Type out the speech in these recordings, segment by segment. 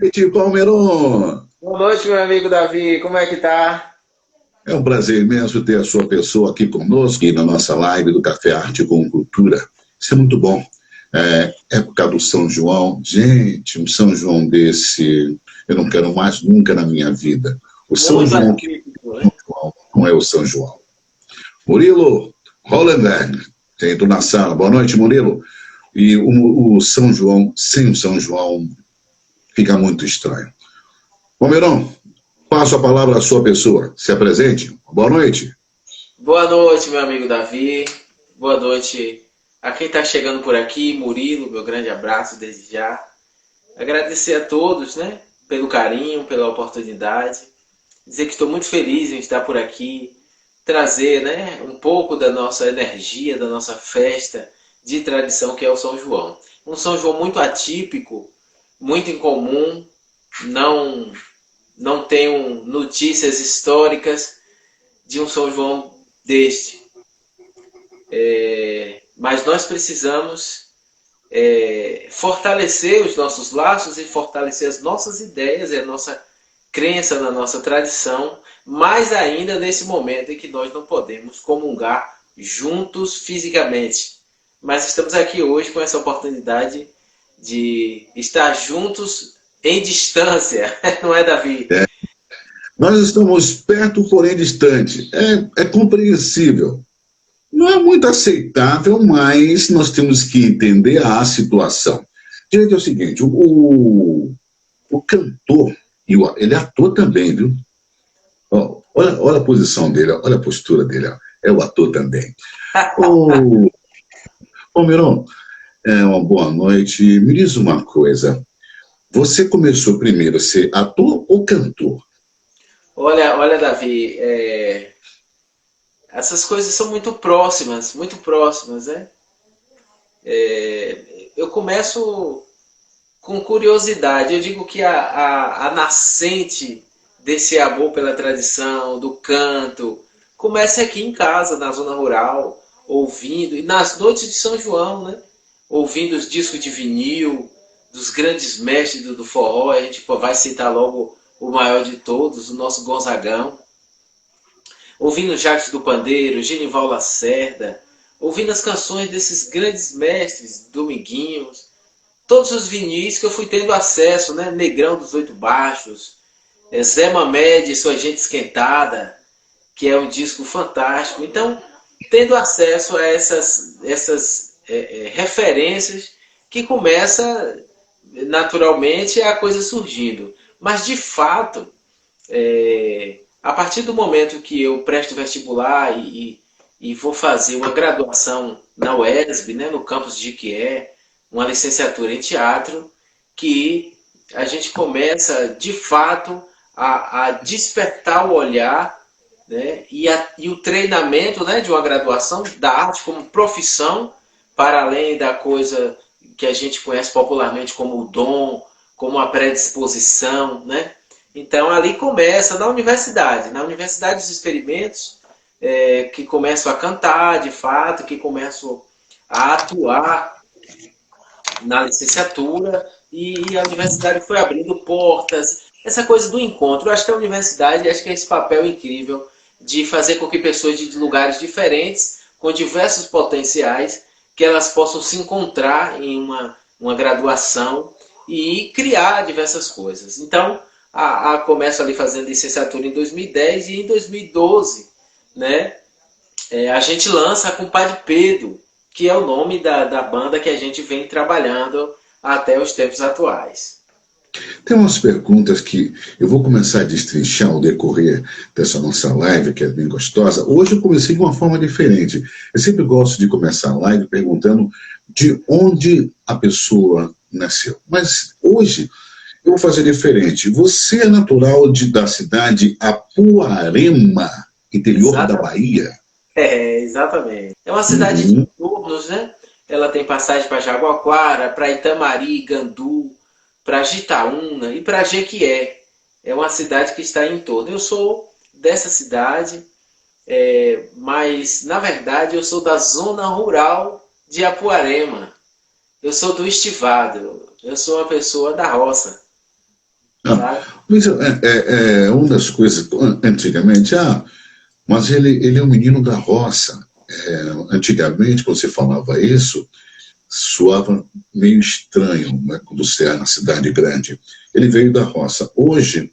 noite, Palmeirão. Boa noite, meu amigo Davi. Como é que tá? É um prazer imenso ter a sua pessoa aqui conosco e na nossa live do Café Arte com Cultura. Isso é muito bom. Época do São João. Gente, um São João desse eu não quero mais nunca na minha vida. O São Muito João que atípico, São né? João não é o São João. Murilo Hollenberg, entrou na sala. Boa noite, Murilo. E o São João, sem o São João, fica muito estranho. Palmeirão, passo a palavra à sua pessoa. Se apresente. Boa noite. Boa noite, meu amigo Davi. Boa noite a quem está chegando por aqui, Murilo, meu grande abraço desde já. Agradecer a todos, né, pelo carinho, pela oportunidade. Dizer que estou muito feliz em estar por aqui, trazer, né, um pouco da nossa energia, da nossa festa de tradição que é o São João. Um São João muito atípico, muito incomum, não não tenho notícias históricas de um São João deste. Mas nós precisamos fortalecer os nossos laços e fortalecer as nossas ideias e a nossa crença na nossa tradição, mais ainda nesse momento em que nós não podemos comungar juntos fisicamente. Mas estamos aqui hoje com essa oportunidade de estar juntos em distância, não é, Davi? Nós estamos perto, porém distante. É compreensível. Não é muito aceitável, mas nós temos que entender a situação. Gente, é o seguinte, o cantor, ele é ator também, viu? Ó, olha a posição dele, olha a postura dele. Ó. É o ator também. Ô, Miron, uma boa noite. Me diz uma coisa. Você começou primeiro a ser ator ou cantor? Olha, Davi, essas coisas são muito próximas, né? Eu começo com curiosidade. Eu digo que a nascente desse amor pela tradição, do canto, começa aqui em casa, na zona rural, ouvindo, e nas noites de São João, né? Ouvindo os discos de vinil, dos grandes mestres do forró. A gente vai citar logo o maior de todos, o nosso Gonzagão. Ouvindo Jacques do Pandeiro, Genival Lacerda, ouvindo as canções desses grandes mestres, Dominguinhos, todos os vinis que eu fui tendo acesso, né? Negrão dos Oito Baixos, Zé Mamed e Sua Gente Esquentada, que é um disco fantástico. Então, tendo acesso a essas referências, que começa naturalmente a coisa surgindo. Mas, de fato, a partir do momento que eu presto vestibular e vou fazer uma graduação na UESB, né, no campus de Jequié, uma licenciatura em teatro, que a gente começa, de fato, a despertar o olhar, né, e o treinamento, né, de uma graduação da arte como profissão, para além da coisa que a gente conhece popularmente como o dom, como a predisposição, né? Então ali começa na universidade os experimentos que começam a cantar de fato, que começam a atuar na licenciatura, e a universidade foi abrindo portas, essa coisa do encontro. Eu acho que a universidade, acho que é esse papel incrível de fazer com que pessoas de lugares diferentes, com diversos potenciais, que elas possam se encontrar em uma graduação e criar diversas coisas. Então, começo ali fazendo licenciatura em 2010 e em 2012, né, a gente lança com Compadre Pedro, que é o nome da banda que a gente vem trabalhando até os tempos atuais. Tem umas perguntas que eu vou começar a destrinchar ao decorrer dessa nossa live, que é bem gostosa. Hoje eu comecei de uma forma diferente. Eu sempre gosto de começar a live perguntando de onde a pessoa nasceu. Mas hoje eu vou fazer diferente. Você é natural da cidade Apuarema, interior da Exatamente. Bahia? Exatamente. É uma cidade de Uhum. entornos, né? Ela tem passagem para Jaguaquara, para Itamari, Gandu, para Jitaúna e para Jequié. É uma cidade que está em torno. Eu sou dessa cidade, mas na verdade eu sou da zona rural de Apuarema. Eu sou do Estivado. Eu sou uma pessoa da roça. Ah, sabe? mas é uma das coisas, antigamente, mas ele é um menino da roça. Antigamente, quando você falava isso, soava meio estranho, né, quando você é na cidade grande. Ele veio da roça. Hoje,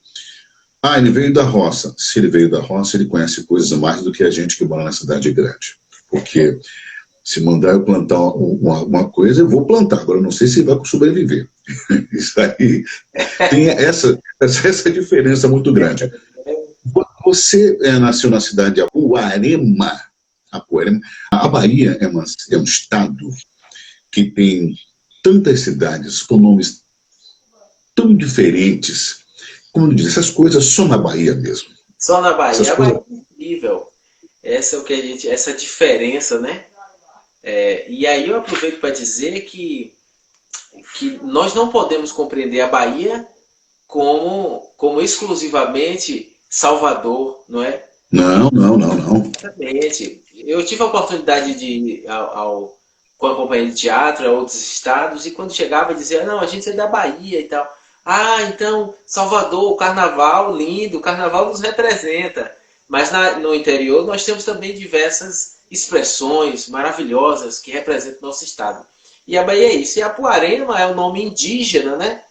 ele veio da roça. Se ele veio da roça, ele conhece coisas mais do que a gente que mora na cidade grande. Porque se mandar eu plantar uma coisa, eu vou plantar. Agora, eu não sei se vai sobreviver. Isso aí tem essa diferença muito grande. Você nasceu na cidade de Apuarema. Apuarema. A Bahia é um estado que tem tantas cidades com nomes tão diferentes. Como eu disse, essas coisas só na Bahia mesmo. Só na Essas Bahia. A coisas. Bahia é incrível. Essa é o que a gente, essa diferença, né? E aí eu aproveito para dizer que nós não podemos compreender a Bahia como exclusivamente Salvador, não é? Não, não, não, não. Exatamente. Eu tive a oportunidade de ir com a companhia de teatro a outros estados e quando chegava dizia, não, a gente é da Bahia e tal. Ah, então Salvador, o carnaval lindo, o carnaval nos representa. Mas no interior nós temos também diversas expressões maravilhosas que representam o nosso estado. E a Bahia é isso. E Apuarema é o nome indígena, né?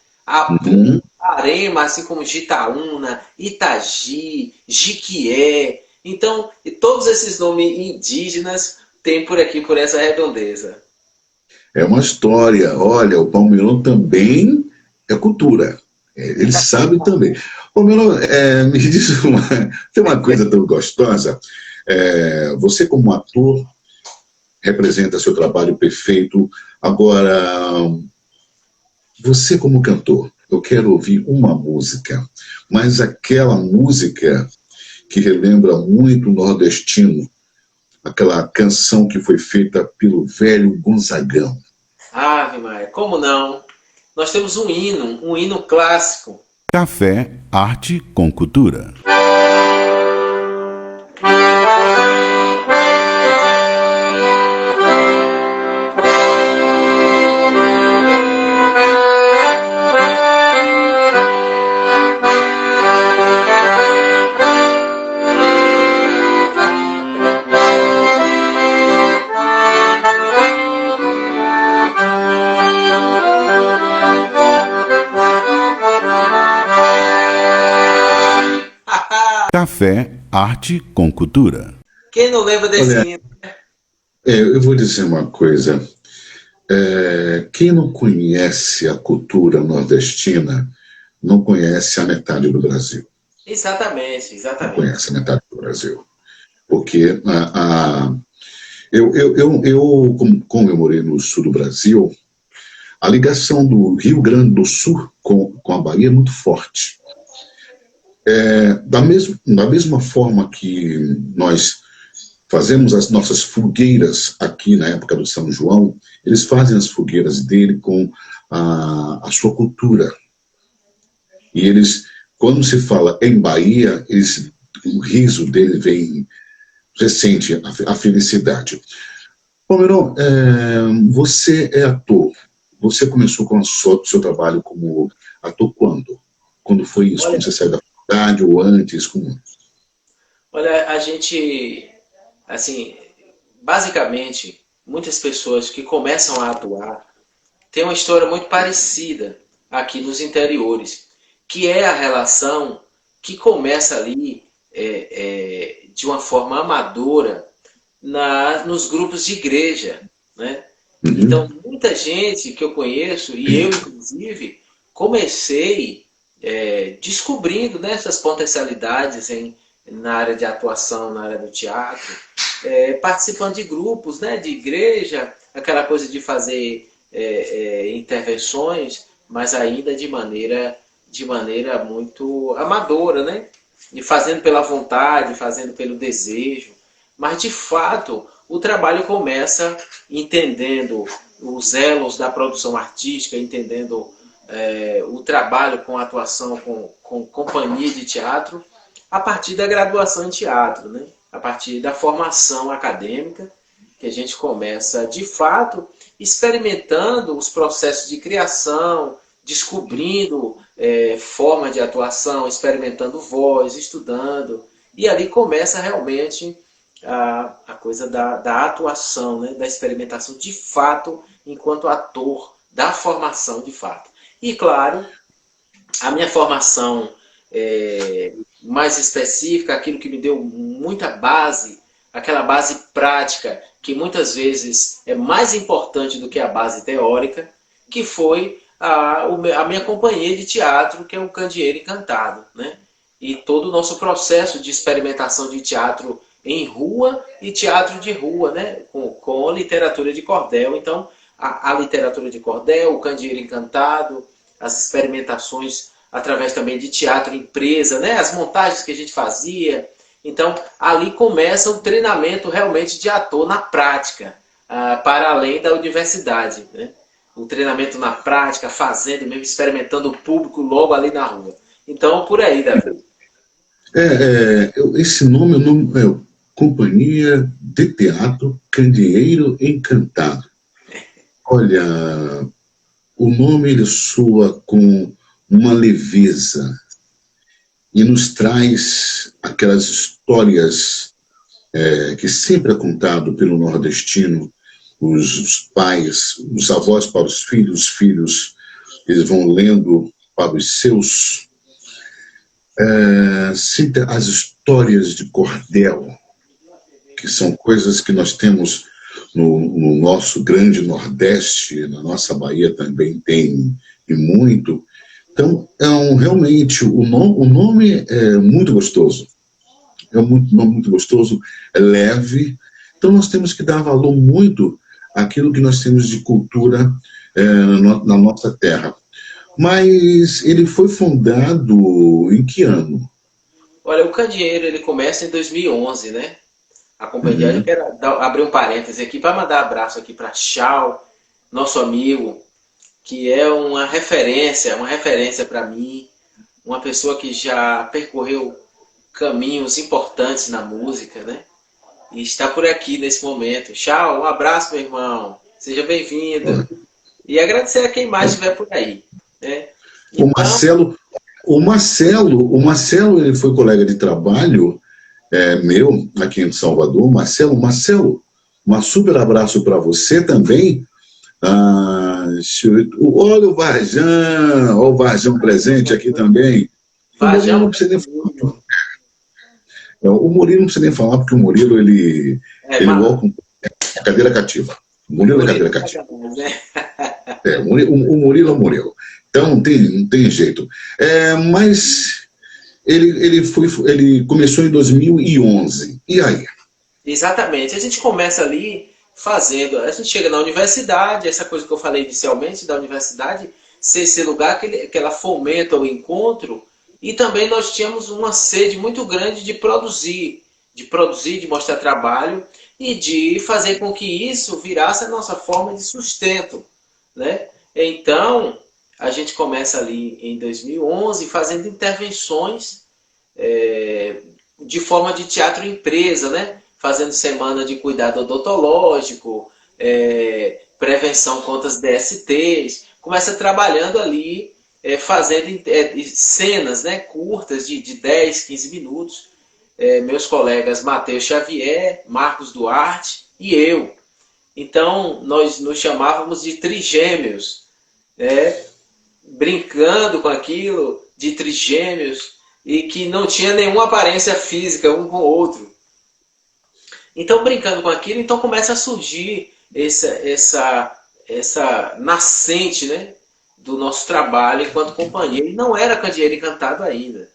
Uhum. Apuarema, assim como Jitaúna, Itagi, Jiquié. Então, e todos esses nomes indígenas tem por aqui, por essa redondeza. É uma história. Olha, o Palmeirão também é cultura. Ele sabe também. Palmeirão, me diz tem uma coisa tão gostosa. Você, como ator, representa seu trabalho perfeito. Agora, você, como cantor, eu quero ouvir uma música, mas aquela música que relembra muito o nordestino, aquela canção que foi feita pelo velho Gonzagão. Ave Maria, como não? Nós temos um hino clássico. Café, arte com cultura. Café, arte com cultura. Quem não lembra desse Olha, hino? eu vou dizer uma coisa. Quem não conhece a cultura nordestina não conhece a metade do Brasil. Exatamente, Não exatamente. conhece a metade do Brasil. Porque como eu morei no sul do Brasil, a ligação do Rio Grande do Sul com a Bahia é muito forte. Da mesma forma que nós fazemos as nossas fogueiras aqui na época do São João, eles fazem as fogueiras dele com a sua cultura. E eles, quando se fala em Bahia, o riso dele vem, você sente a felicidade. Palmeirão, você é ator. Você começou com o seu trabalho como ator quando? Quando foi isso? Olha, Quando você saiu da faculdade ou antes? Como? olha, a gente, assim, basicamente, muitas pessoas que começam a atuar têm uma história muito parecida aqui nos interiores, que é a relação que começa ali de uma forma amadora nos grupos de igreja, né? Então, Uhum. muita gente que eu conheço, e eu inclusive, comecei descobrindo, né, essas potencialidades na área de atuação, na área do teatro, participando de grupos, né, de igreja, aquela coisa de fazer intervenções, mas ainda de maneira muito amadora, né? E fazendo pela vontade, fazendo pelo desejo. Mas, de fato, o trabalho começa entendendo os elos da produção artística, entendendo o trabalho com atuação, com companhia de teatro, a partir da graduação em teatro, né? A partir da formação acadêmica, que a gente começa, de fato, experimentando os processos de criação, descobrindo forma de atuação, experimentando voz, estudando. E ali começa realmente a coisa da atuação, né? Da experimentação de fato, enquanto ator, da formação de fato. E claro, a minha formação mais específica, aquilo que me deu muita base, aquela base prática, que muitas vezes é mais importante do que a base teórica, que foi a minha companhia de teatro, que é o Candeeiro Encantado, né? E todo o nosso processo de experimentação de teatro em rua e teatro de rua, né? Com literatura de cordel. Então, a literatura de cordel, o Candeeiro Encantado, as experimentações através também de teatro empresa, né? As montagens que a gente fazia. Então, ali começa um treinamento realmente de ator na prática, para além da universidade, né? O treinamento na prática, fazendo mesmo, experimentando o público logo ali na rua. Então, por aí, Davi. Esse nome, Companhia de Teatro Candeeiro Encantado. Olha, o nome ele soa com uma leveza e nos traz aquelas histórias que sempre é contado pelo nordestino, os pais, os avós para os filhos, eles vão lendo para os seus, sempre as histórias de cordel, que são coisas que nós temos no nosso grande Nordeste, na nossa Bahia também tem e muito. Então, realmente, o nome é muito gostoso. É um nome muito gostoso, é leve. Então, nós temos que dar valor muito àquilo que nós temos de cultura na nossa terra. Mas ele foi fundado em que ano? Olha, o Candeeiro ele começa em 2011, né? A companhia, eu quero abrir um parêntese aqui para mandar abraço aqui para Chau, nosso amigo, que é uma referência para mim, uma pessoa que já percorreu caminhos importantes na música, né? E está por aqui nesse momento. Chau, um abraço, meu irmão. Seja bem-vindo. E agradecer a quem mais estiver por aí, né? Então, o Marcelo, ele foi colega de trabalho meu, aqui em Salvador. Marcelo, um super abraço para você também. Olha o Varjão presente aqui também. Varjão, não precisa nem falar. O Murilo não precisa nem falar, porque o Murilo, ele volta a cadeira cativa. O Murilo é cadeira cativa. O Murilo é o Murilo. Então, não tem jeito. Mas ele começou em 2011. E aí? Exatamente. A gente começa ali fazendo. A gente chega na universidade, essa coisa que eu falei inicialmente da universidade, ser esse lugar que ela fomenta o encontro. E também nós tínhamos uma sede muito grande de produzir, de mostrar trabalho e de fazer com que isso virasse a nossa forma de sustento, né? Então, a gente começa ali em 2011 fazendo intervenções de forma de teatro empresa, né? Fazendo semana de cuidado odontológico, prevenção contra as DSTs. Começa trabalhando ali, fazendo cenas, né, curtas de 10, 15 minutos. Meus colegas Matheus Xavier, Marcos Duarte e eu. Então, nós nos chamávamos de trigêmeos, brincando com aquilo, de trigêmeos, e que não tinha nenhuma aparência física um com o outro. Então, brincando com aquilo, então começa a surgir essa nascente, né, do nosso trabalho enquanto companhia. E não era Candeeiro Encantado ainda.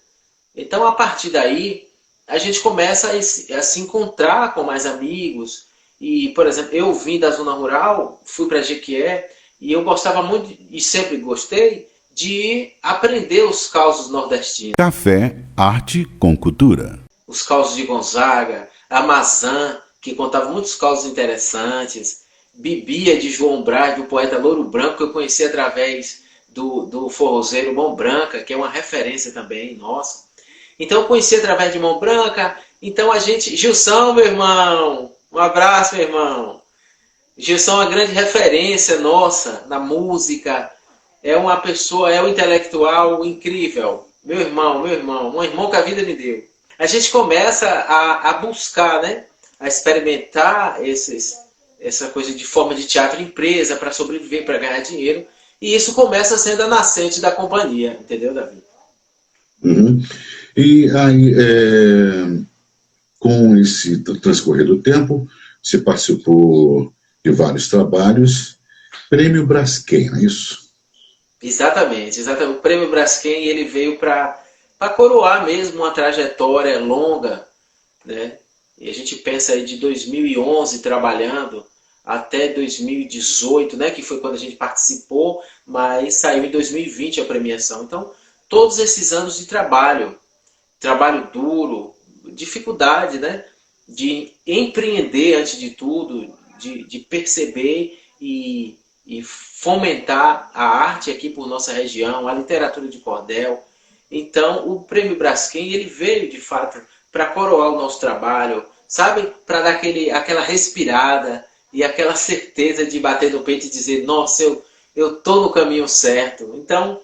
Então, a partir daí, a gente começa a se encontrar com mais amigos. E, por exemplo, eu vim da zona rural, fui para Jequié, e eu gostava muito, e sempre gostei, de aprender os causos nordestinos. Café, arte com cultura. Os causos de Gonzaga, Amazã, que contava muitos causos interessantes, Bibia de João Braz, do poeta Louro Branco, que eu conheci através do forrozeiro Mão Branca, que é uma referência também nossa. Então eu conheci através de Mão Branca. Então a gente... Gilson, meu irmão, um abraço, meu irmão. Gilson é uma grande referência nossa na música. é uma pessoa, é um intelectual incrível. Meu irmão, um irmão que a vida me deu. A gente começa a buscar, né? A experimentar essa coisa de forma de teatro empresa para sobreviver, para ganhar dinheiro. E isso começa sendo a nascente da companhia, entendeu, Davi? Uhum. E aí, com esse transcorrer do tempo, você participou de vários trabalhos. Prêmio Braskem, não é isso? Exatamente, exatamente. O Prêmio Braskem ele veio para coroar mesmo uma trajetória longa, né? E a gente pensa aí de 2011 trabalhando até 2018, né? Que foi quando a gente participou, mas saiu em 2020 a premiação. Então, todos esses anos de trabalho, trabalho duro, dificuldade, né? De empreender antes de tudo, de perceber e fomentar a arte aqui por nossa região, a literatura de cordel. Então, o Prêmio Braskem, ele veio, de fato, para coroar o nosso trabalho, sabe? Para dar aquela respirada e aquela certeza de bater no peito e dizer, nossa, eu tô no caminho certo. Então,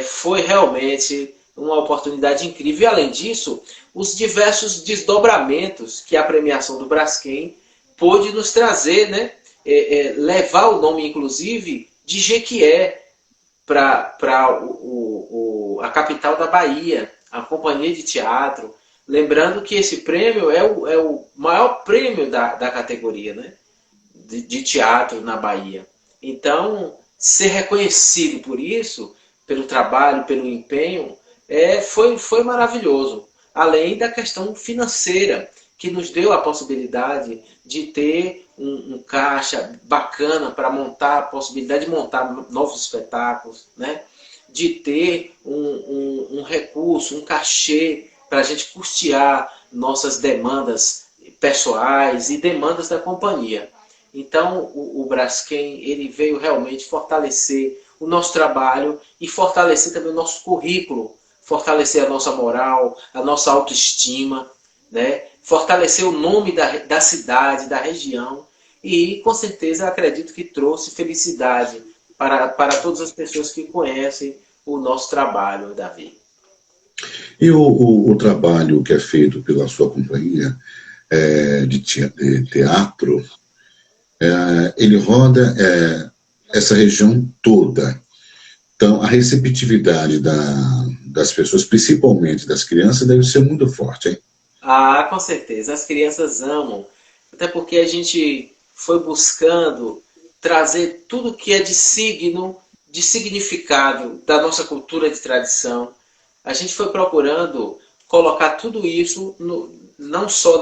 foi realmente uma oportunidade incrível. E, além disso, os diversos desdobramentos que a premiação do Braskem pôde nos trazer, né? Levar o nome, inclusive, de Jequié para a capital da Bahia, a Companhia de Teatro. Lembrando que esse prêmio é o maior prêmio da categoria, né? de teatro na Bahia. Então, ser reconhecido por isso, pelo trabalho, pelo empenho, foi maravilhoso. Além da questão financeira, que nos deu a possibilidade de ter um caixa bacana para montar, a possibilidade de montar novos espetáculos, né? De ter um recurso, um cachê para a gente custear nossas demandas pessoais e demandas da companhia. Então, o Braskem ele veio realmente fortalecer o nosso trabalho e fortalecer também o nosso currículo, fortalecer a nossa moral, a nossa autoestima, né? Fortalecer o nome da cidade, da região e, com certeza, acredito que trouxe felicidade para todas as pessoas que conhecem o nosso trabalho, Davi. E o trabalho que é feito pela sua companhia de teatro, ele roda essa região toda. Então, a receptividade das pessoas, principalmente das crianças, deve ser muito forte, hein? Ah, com certeza. As crianças amam. Até porque a gente foi buscando trazer tudo que é de signo, de significado da nossa cultura de tradição. A gente foi procurando colocar tudo isso não só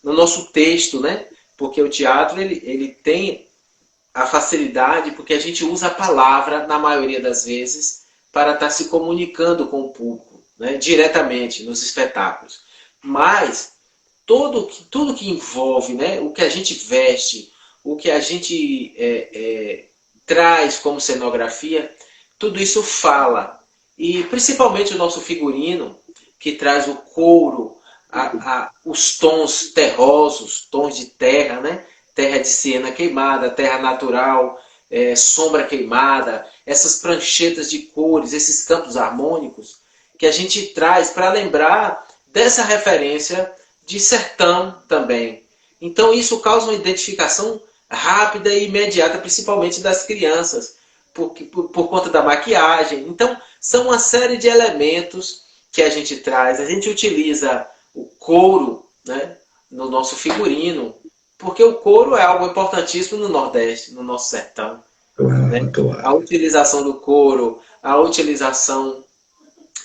no nosso texto, né? Porque o teatro ele tem a facilidade, porque a gente usa a palavra, na maioria das vezes, para estar se comunicando com o público, né? Diretamente nos espetáculos. Mas tudo que envolve, né? O que a gente veste, o que a gente traz como cenografia, tudo isso fala. E principalmente o nosso figurino, que traz o couro, os tons terrosos, tons de terra, né? Terra de siena queimada, terra natural, sombra queimada, essas pranchetas de cores, esses campos harmônicos, que a gente traz para lembrar dessa referência de sertão também. Então isso causa uma identificação rápida e imediata, principalmente das crianças, por conta da maquiagem. Então são uma série de elementos que a gente traz. A gente utiliza o couro, né, no nosso figurino, porque o couro é algo importantíssimo no Nordeste, no nosso sertão. Né? A utilização do couro, a utilização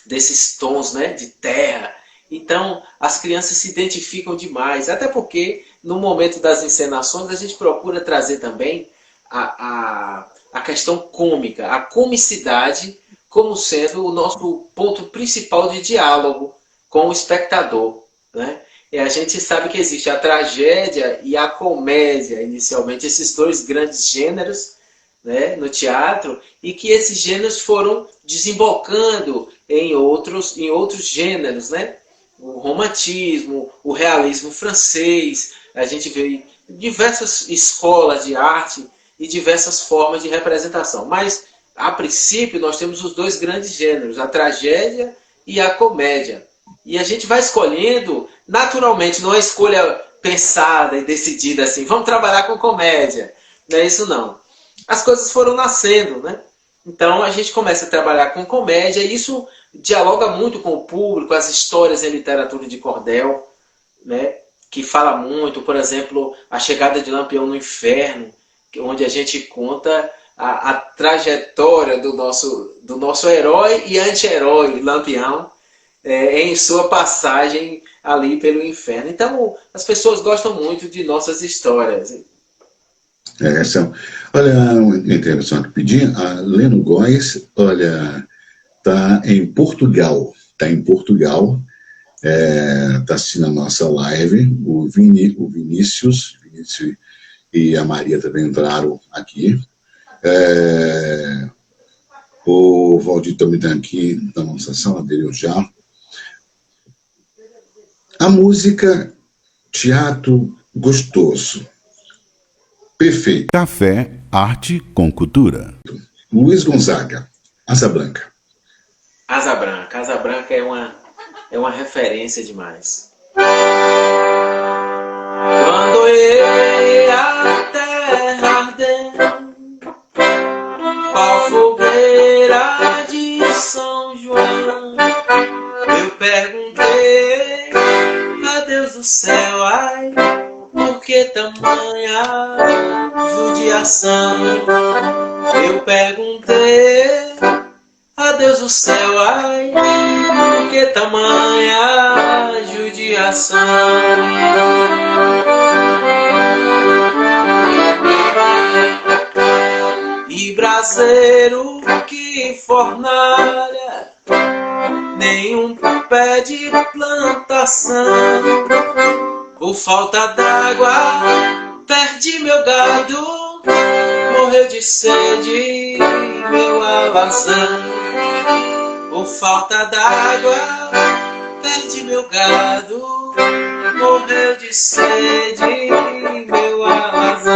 desses tons, né, de terra. Então, as crianças se identificam demais, até porque no momento das encenações a gente procura trazer também a questão cômica, a comicidade como sendo o nosso ponto principal de diálogo com o espectador, né? E a gente sabe que existe a tragédia e a comédia, inicialmente, esses dois grandes gêneros, né, no teatro, e que esses gêneros foram desembocando em outros gêneros, né? O romantismo, o realismo francês, a gente vê diversas escolas de arte e diversas formas de representação. Mas a princípio, nós temos os dois grandes gêneros, a tragédia e a comédia. E a gente vai escolhendo, naturalmente, não é escolha pensada e decidida assim, vamos trabalhar com comédia. Não é isso, não. As coisas foram nascendo, né? Então, a gente começa a trabalhar com comédia e isso dialoga muito com o público, as histórias em literatura de cordel, né? Que fala muito, por exemplo, A Chegada de Lampião no Inferno, onde a gente conta a trajetória do nosso herói e anti-herói, Lampião, em sua passagem ali pelo inferno. Então, as pessoas gostam muito de nossas histórias. Olha, interessante pedir, a Leno Góes, olha, está em Portugal, está assistindo a nossa live, o Vinícius e a Maria também entraram aqui. O Valdir também está aqui na nossa sala dele já. A música, teatro gostoso, perfeito. Café, arte com cultura. Luiz Gonzaga, Asa Branca. Asa Branca é uma referência demais. Quando a terra ardendo, qual fogueira de São João, eu perguntei a Deus do céu, ai, por que tamanha judiação? Eu perguntei a Deus do céu, ai, por que tamanha judiação? E braseiro que fornalha, nenhum pé de plantação. Por falta d'água, perdi meu gado, morreu de sede meu alazão. Por falta d'água, perdi meu gado, morreu de sede meu alazão.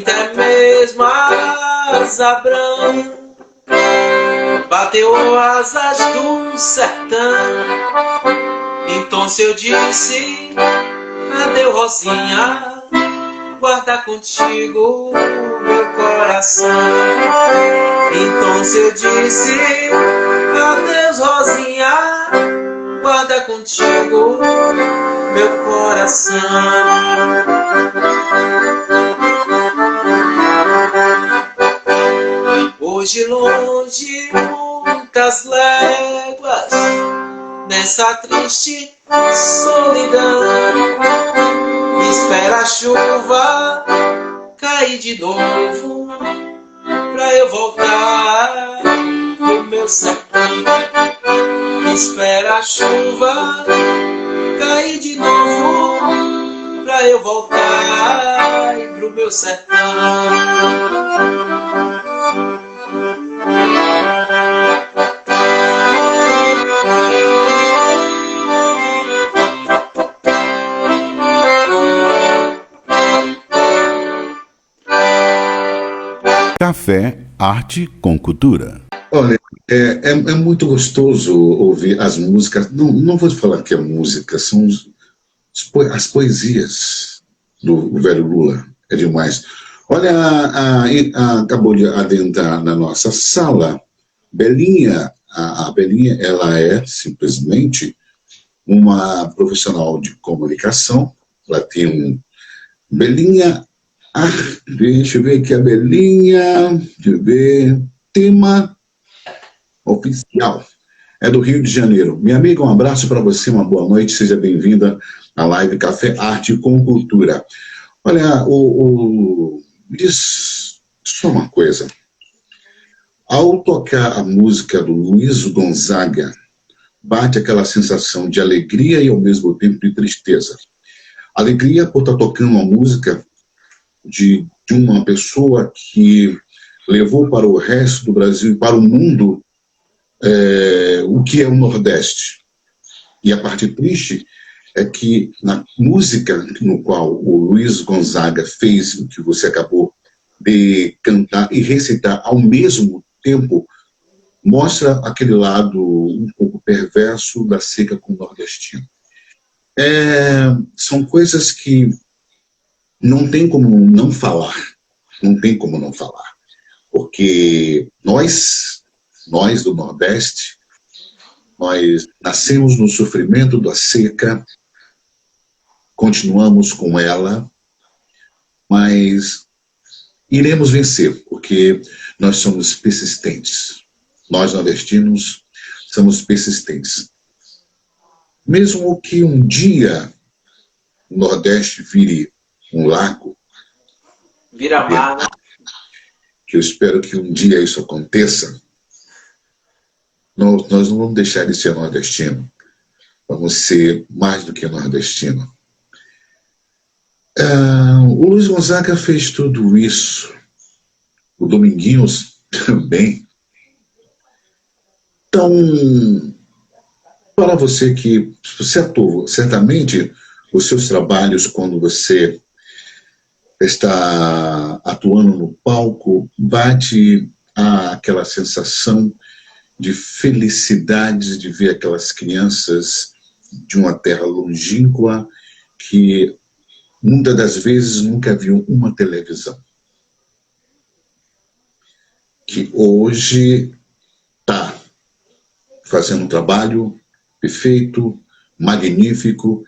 Até mesmo a asa branca bateu asas do sertão. Então se eu disse, adeus Rosinha, guarda contigo meu coração. Então se eu disse, adeus Rosinha, guarda contigo meu coração. Hoje longe, muitas léguas, nessa triste solidão, espera a chuva cair de novo, pra eu voltar pro meu sertão. Espera a chuva cair de novo, pra eu voltar pro meu sertão. Café, arte com cultura. Olha, é muito gostoso ouvir as músicas, não vou falar que é música, são as poesias do velho Lula, é demais. Olha, acabou de adentrar na nossa sala, Belinha. A Belinha, ela é simplesmente uma profissional de comunicação, ela tem Belinha, deixa eu ver aqui a Belinha, deixa eu ver, tema oficial, é do Rio de Janeiro. Minha amiga, um abraço para você, uma boa noite, seja bem-vinda à live Café Arte com Cultura. Olha, me diz só uma coisa, ao tocar a música do Luiz Gonzaga, bate aquela sensação de alegria e ao mesmo tempo de tristeza. Alegria por estar tocando uma música de uma pessoa que levou para o resto do Brasil e para o mundo o que é o Nordeste. E a parte triste é que na música no qual o Luiz Gonzaga fez, o que você acabou de cantar e recitar ao mesmo tempo, mostra aquele lado um pouco perverso da seca com o nordestino. São coisas que não tem como não falar, não tem como não falar, porque nós do Nordeste, nós nascemos no sofrimento da seca, continuamos com ela, mas iremos vencer, porque nós somos persistentes. Nós, nordestinos, somos persistentes. Mesmo que um dia o Nordeste vire um lago, Vira mar, né? que eu espero que um dia isso aconteça, nós não vamos deixar de ser nordestino. Vamos ser mais do que nordestino. O Luiz Gonzaga fez tudo isso. O Dominguinhos também. Então, para você que você atuou, certamente os seus trabalhos, quando você está atuando no palco, bate aquela sensação de felicidade de ver aquelas crianças de uma terra longínqua que muitas das vezes nunca viu uma televisão. Que hoje está fazendo um trabalho perfeito, magnífico,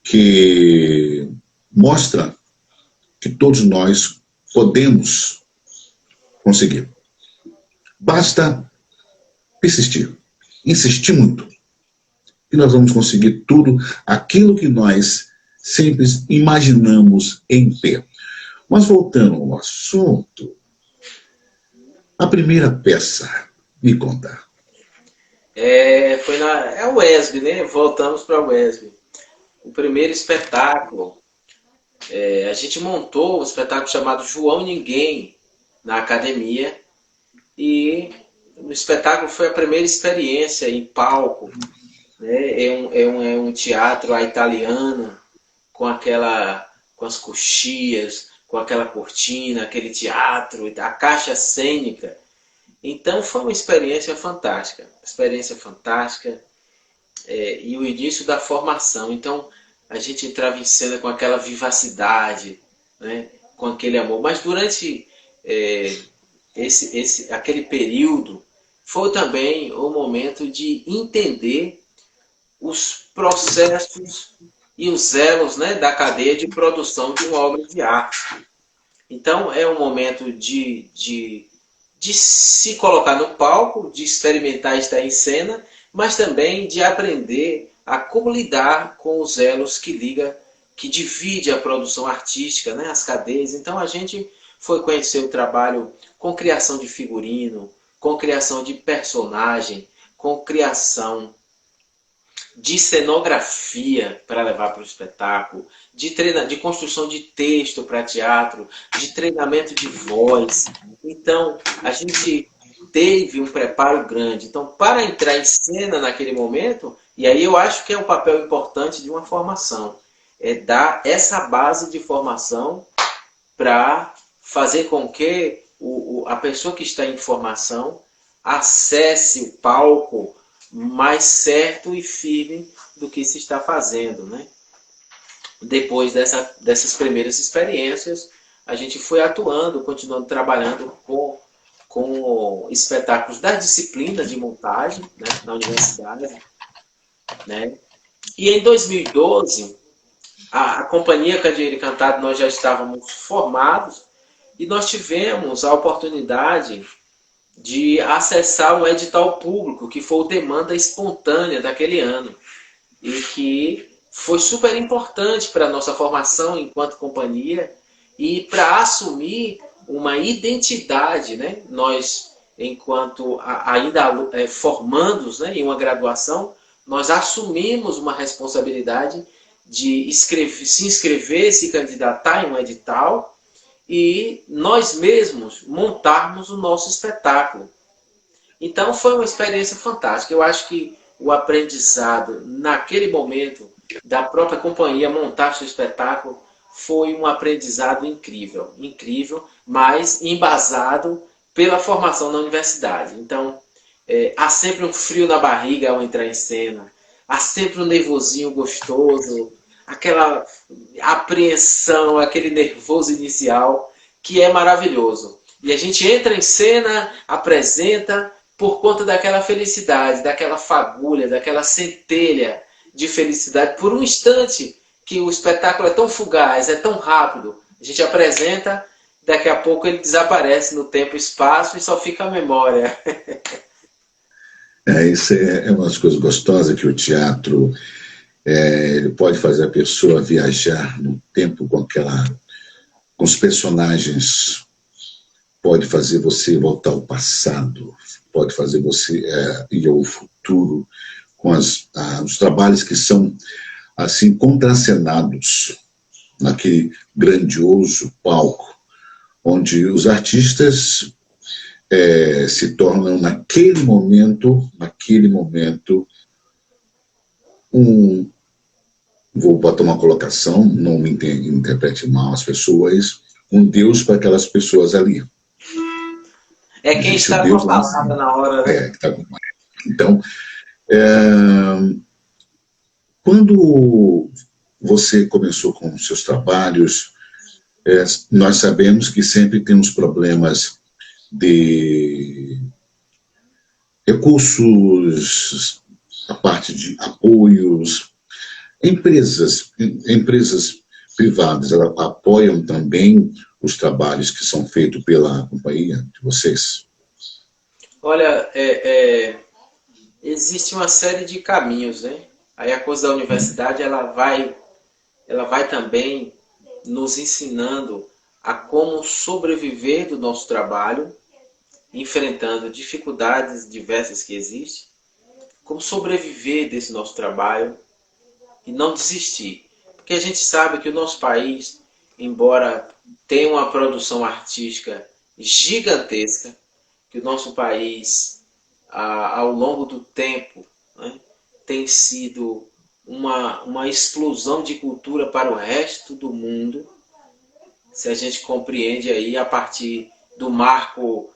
que mostra que todos nós podemos conseguir. Basta persistir, insistir muito, e nós vamos conseguir tudo aquilo que nós sempre imaginamos em ter. Mas voltando ao assunto, a primeira peça, me conta. Foi é o WESB, né? Voltamos para o WESB. O primeiro espetáculo, a gente montou um espetáculo chamado João Ninguém na academia, e o espetáculo foi a primeira experiência em palco, né? É um teatro à italiana, com as coxias, com aquela cortina, aquele teatro, a caixa cênica. Então foi uma experiência fantástica, e o início da formação. Então a gente entrava em cena com aquela vivacidade, né? Com aquele amor. Mas durante aquele período foi também o momento de entender os processos e os elos, né, da cadeia de produção de uma obra de arte. Então é um momento de se colocar no palco, de experimentar estar em cena, mas também de aprender a como lidar com os elos que divide a produção artística, né, as cadeias. Então a gente foi conhecer o trabalho com criação de figurino, com criação de personagem, com criação de cenografia para levar para o espetáculo, de construção de texto para teatro, de treinamento de voz. Então, a gente teve um preparo grande. Então, para entrar em cena naquele momento, e aí eu acho que é um papel importante de uma formação, é dar essa base de formação para fazer com que a pessoa que está em formação acesse o palco mais certo e firme do que se está fazendo, né? Depois dessas primeiras experiências, a gente foi atuando, continuando trabalhando com espetáculos da disciplina de montagem, né, na universidade, né? E em 2012, a companhia Candeeiro Encantado, nós já estávamos formados e nós tivemos a oportunidade de acessar um edital público, que foi o Demanda Espontânea daquele ano, e que foi super importante para a nossa formação enquanto companhia e para assumir uma identidade, né? Nós, enquanto ainda formandos, né, em uma graduação, nós assumimos uma responsabilidade de se inscrever, se candidatar em um edital, e nós mesmos montarmos o nosso espetáculo. Então foi uma experiência fantástica. Eu acho que o aprendizado naquele momento da própria companhia montar seu espetáculo, foi um aprendizado incrível, incrível, mas embasado pela formação na universidade. Então, há sempre um frio na barriga ao entrar em cena, há sempre um nervosinho gostoso, aquela apreensão, aquele nervoso inicial, que é maravilhoso. E a gente entra em cena, apresenta, por conta daquela felicidade, daquela fagulha, daquela centelha de felicidade, por um instante que o espetáculo é tão fugaz, é tão rápido, a gente apresenta, daqui a pouco ele desaparece no tempo e espaço e só fica a memória. Isso é uma das coisas gostosas que o teatro ele pode fazer a pessoa viajar no tempo com os personagens, pode fazer você voltar ao passado, pode fazer você ir ao futuro, com os trabalhos que são assim contracenados naquele grandioso palco, onde os artistas se tornam naquele momento, vou botar uma colocação, não me interprete mal as pessoas, um Deus para aquelas pessoas ali. É quem está com a palavra na hora, né? Então, quando você começou com os seus trabalhos, nós sabemos que sempre temos problemas de recursos, a parte de apoios. Empresas privadas, elas apoiam também os trabalhos que são feitos pela companhia de vocês? Olha, existe uma série de caminhos, né? Aí a coisa da universidade, ela vai também nos ensinando a como sobreviver do nosso trabalho, enfrentando dificuldades diversas que existem, como sobreviver desse nosso trabalho e não desistir. Porque a gente sabe que o nosso país, embora tenha uma produção artística gigantesca, que o nosso país, ao longo do tempo, né, tem sido uma explosão de cultura para o resto do mundo, se a gente compreende aí a partir do marco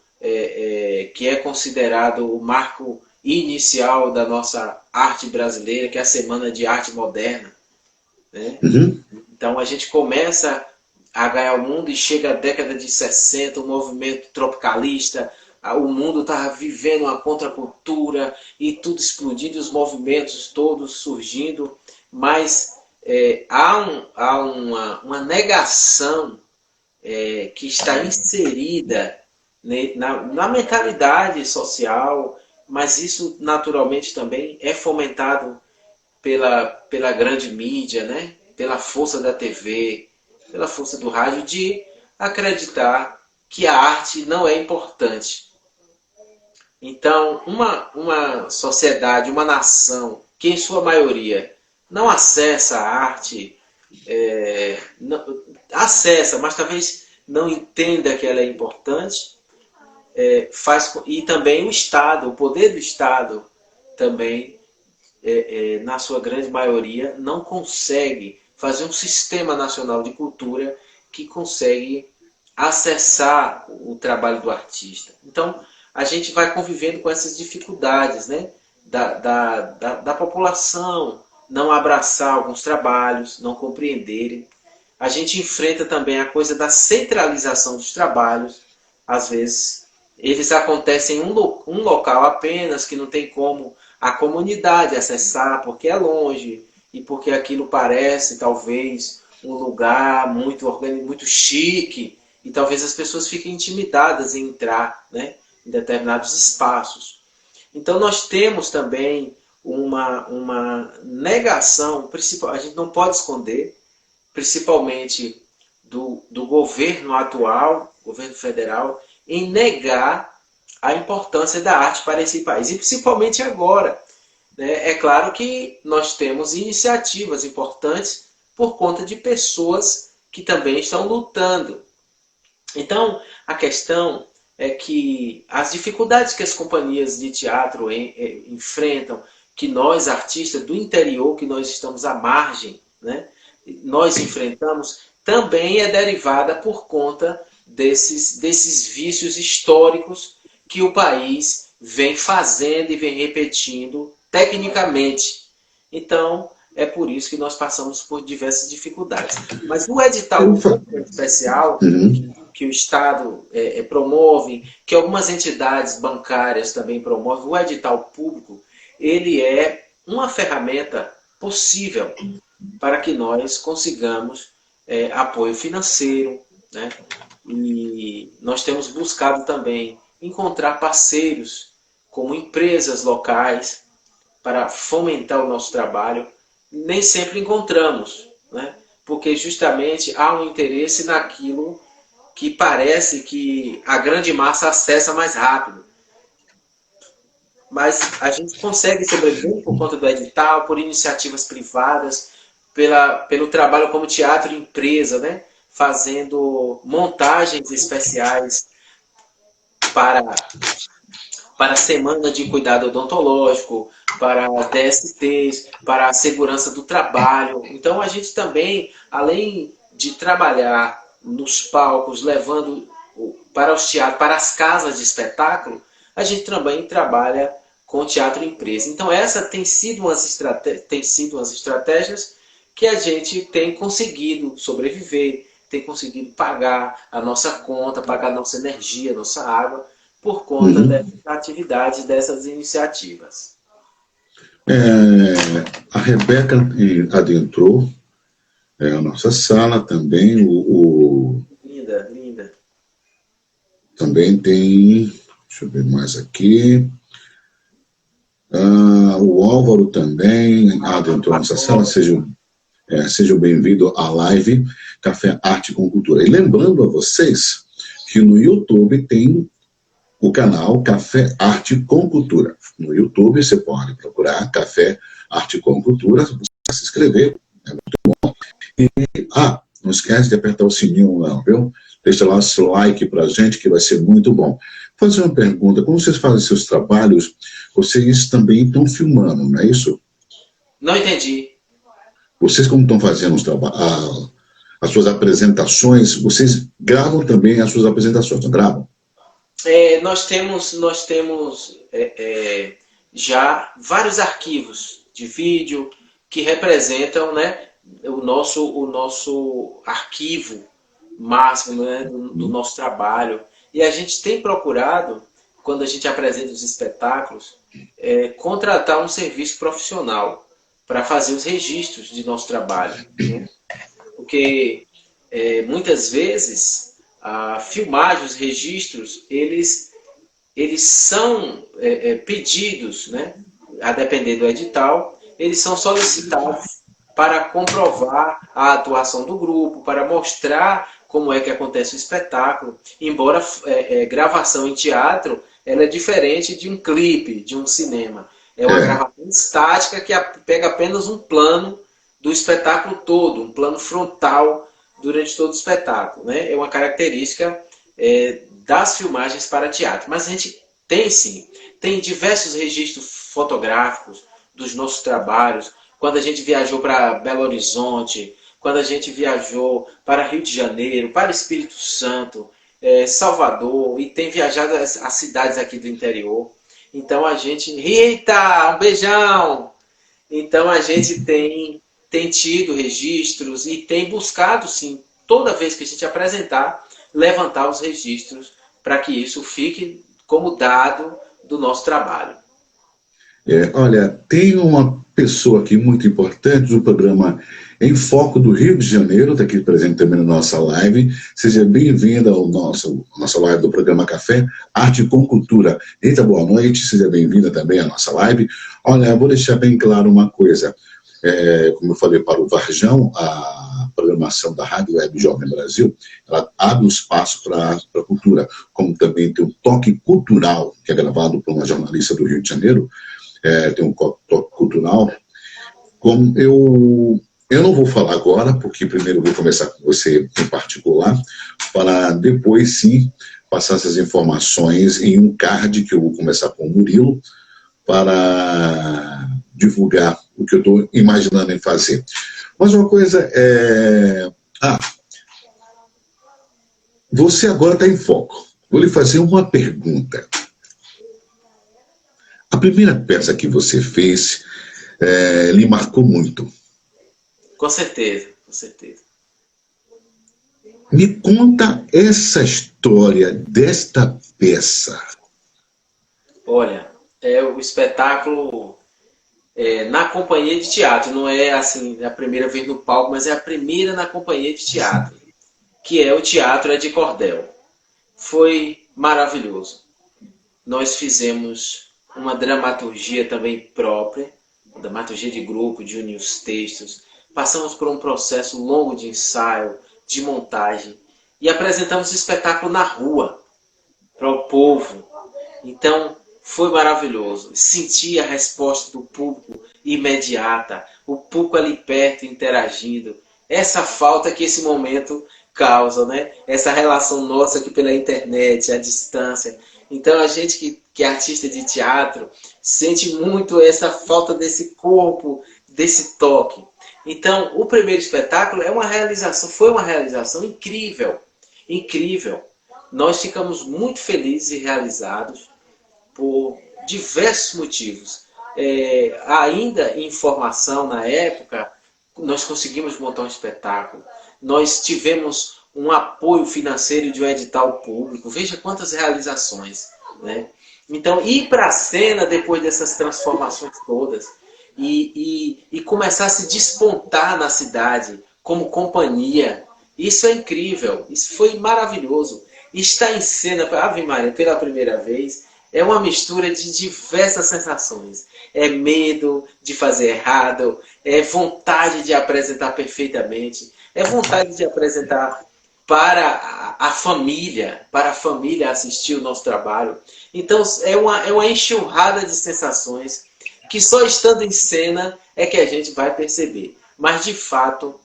que é considerado o marco inicial da nossa arte brasileira, que é a Semana de Arte Moderna, né? Uhum. Então a gente começa a ganhar o mundo e chega à década de 60, o movimento tropicalista, o mundo estava vivendo uma contracultura e tudo explodindo, os movimentos todos surgindo, mas há uma negação que está inserida na mentalidade social, mas isso naturalmente também é fomentado pela grande mídia, né? Pela força da TV, pela força do rádio, de acreditar que a arte não é importante. Então, uma sociedade, uma nação, que em sua maioria não acessa a arte, acessa, mas talvez não entenda que ela é importante, e também o Estado, o poder do Estado também, na sua grande maioria, não consegue fazer um sistema nacional de cultura que consegue acessar o trabalho do artista. Então, a gente vai convivendo com essas dificuldades, né? Da população não abraçar alguns trabalhos, não compreenderem. A gente enfrenta também a coisa da centralização dos trabalhos. Às vezes, eles acontecem em um local apenas, que não tem como a comunidade acessar, porque é longe, e porque aquilo parece, talvez, um lugar muito chique, e talvez as pessoas fiquem intimidadas em entrar, né, em determinados espaços. Então nós temos também uma negação, a gente não pode esconder, principalmente do governo atual, governo federal, em negar a importância da arte para esse país, e principalmente agora. É claro que nós temos iniciativas importantes por conta de pessoas que também estão lutando. Então, a questão é que as dificuldades que as companhias de teatro enfrentam, que nós, artistas do interior, que nós estamos à margem, né, nós enfrentamos, também é derivada por conta desses vícios históricos que o país vem fazendo e vem repetindo tecnicamente. Então, é por isso que nós passamos por diversas dificuldades. Mas o edital especial, que o Estado promove, que algumas entidades bancárias também promovem, o edital público, ele é uma ferramenta possível para que nós consigamos apoio financeiro, né? E nós temos buscado também encontrar parceiros, como empresas locais, para fomentar o nosso trabalho. Nem sempre encontramos, né? Porque justamente há um interesse naquilo que parece que a grande massa acessa mais rápido. Mas a gente consegue sobreviver por conta do edital, por iniciativas privadas, pelo trabalho como teatro empresa, né? Fazendo montagens especiais para a semana de cuidado odontológico, para DSTs, para a segurança do trabalho. Então a gente também, além de trabalhar nos palcos, levando para os teatros, para as casas de espetáculo, a gente também trabalha com teatro empresa. Então essa tem sido umas estratégias que a gente tem conseguido sobreviver, tem conseguido pagar a nossa conta, pagar a nossa energia, a nossa água, por conta dessas atividades, dessas iniciativas. A Rebeca adentrou a nossa sala também. Linda, linda. Também tem, deixa eu ver mais aqui. O Álvaro também adentrou a nossa sala. Seja bem-vindo à live Café Arte com Cultura. E lembrando a vocês que no YouTube tem o canal Café Arte com Cultura. No YouTube você pode procurar Café Arte com Cultura, você se inscrever, é muito bom. E, não esquece de apertar o sininho não, viu? Deixa lá seu like pra gente, que vai ser muito bom. Vou fazer uma pergunta, quando vocês fazem seus trabalhos, vocês também estão filmando, não é isso? Não entendi. Vocês, como estão fazendo as suas apresentações, vocês gravam também as suas apresentações, não gravam? Nós temos já vários arquivos de vídeo que representam, né, o nosso arquivo máximo, né, do nosso trabalho. E a gente tem procurado, quando a gente apresenta os espetáculos, contratar um serviço profissional para fazer os registros de nosso trabalho, né? Porque muitas vezes a filmagem, os registros, eles são pedidos, né? A depender do edital, eles são solicitados para comprovar a atuação do grupo, para mostrar como é que acontece o espetáculo. Embora gravação em teatro, ela é diferente de um clipe, de um cinema. É uma gravação estática que pega apenas um plano do espetáculo todo, um plano frontal durante todo o espetáculo, né? É uma característica das filmagens para teatro. Mas a gente tem diversos registros fotográficos dos nossos trabalhos. Quando a gente viajou para Belo Horizonte, quando a gente viajou para Rio de Janeiro, para Espírito Santo, Salvador, e tem viajado às cidades aqui do interior. Então a gente... Rita, um beijão! Então a gente tem tido registros e tem buscado, sim, toda vez que a gente apresentar, levantar os registros para que isso fique como dado do nosso trabalho. Olha, tem uma pessoa aqui muito importante do programa Em Foco do Rio de Janeiro, está aqui presente também na nossa live. Seja bem-vinda ao nossa live do programa Café Arte com Cultura. Rita, boa noite, seja bem-vinda também à nossa live. Olha, eu vou deixar bem claro uma coisa. Como eu falei para o Varjão, a programação da Rádio Web Jovem Brasil, ela abre um espaço para a cultura, como também tem o Toque Cultural, que é gravado por uma jornalista do Rio de Janeiro, tem um toque cultural. Como eu não vou falar agora, porque primeiro eu vou conversar com você em particular, para depois sim passar essas informações em um card que eu vou conversar com o Murilo, para divulgar o que eu estou imaginando em fazer. Mas uma coisa é... você agora está em foco. Vou lhe fazer uma pergunta. A primeira peça que você fez lhe marcou muito. Com certeza, com certeza. Me conta essa história desta peça. Olha, é o espetáculo na companhia de teatro. Não é assim a primeira vez no palco, mas é a primeira na companhia de teatro, que é o Teatro é de Cordel. Foi maravilhoso. Nós fizemos uma dramaturgia também própria, uma dramaturgia de grupo, de unir os textos. Passamos por um processo longo de ensaio, de montagem, e apresentamos o espetáculo na rua, para o povo. Então, foi maravilhoso. Senti a resposta do público imediata, o público ali perto, interagindo. Essa falta que esse momento causa, né? Essa relação nossa aqui pela internet, a distância. Então, a gente que é artista de teatro, sente muito essa falta desse corpo, desse toque. Então, o primeiro espetáculo foi uma realização incrível, incrível. Nós ficamos muito felizes e realizados por diversos motivos. Ainda em formação na época, nós conseguimos montar um espetáculo. Nós tivemos um apoio financeiro de um edital público. Veja quantas realizações, né? Então, ir para a cena depois dessas transformações todas e começar a se despontar na cidade como companhia, isso é incrível, isso foi maravilhoso. Estar em cena, Ave Maria, pela primeira vez, é uma mistura de diversas sensações. É medo de fazer errado, é vontade de apresentar perfeitamente, é vontade de apresentar para a família assistir o nosso trabalho. Então, é uma enxurrada de sensações que só estando em cena é que a gente vai perceber. Mas, de fato,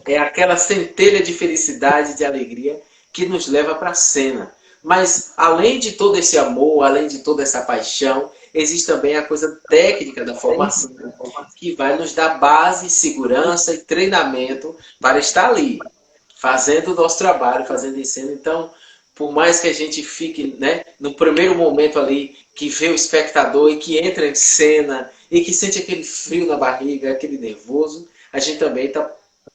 é aquela centelha de felicidade, de alegria, que nos leva para a cena. Mas, além de todo esse amor, além de toda essa paixão, existe também a coisa técnica da formação, que vai nos dar base, segurança e treinamento para estar ali, fazendo o nosso trabalho, fazendo em cena. Então, por mais que a gente fique, né, no primeiro momento ali, que vê o espectador e que entra em cena e que sente aquele frio na barriga, aquele nervoso, a gente também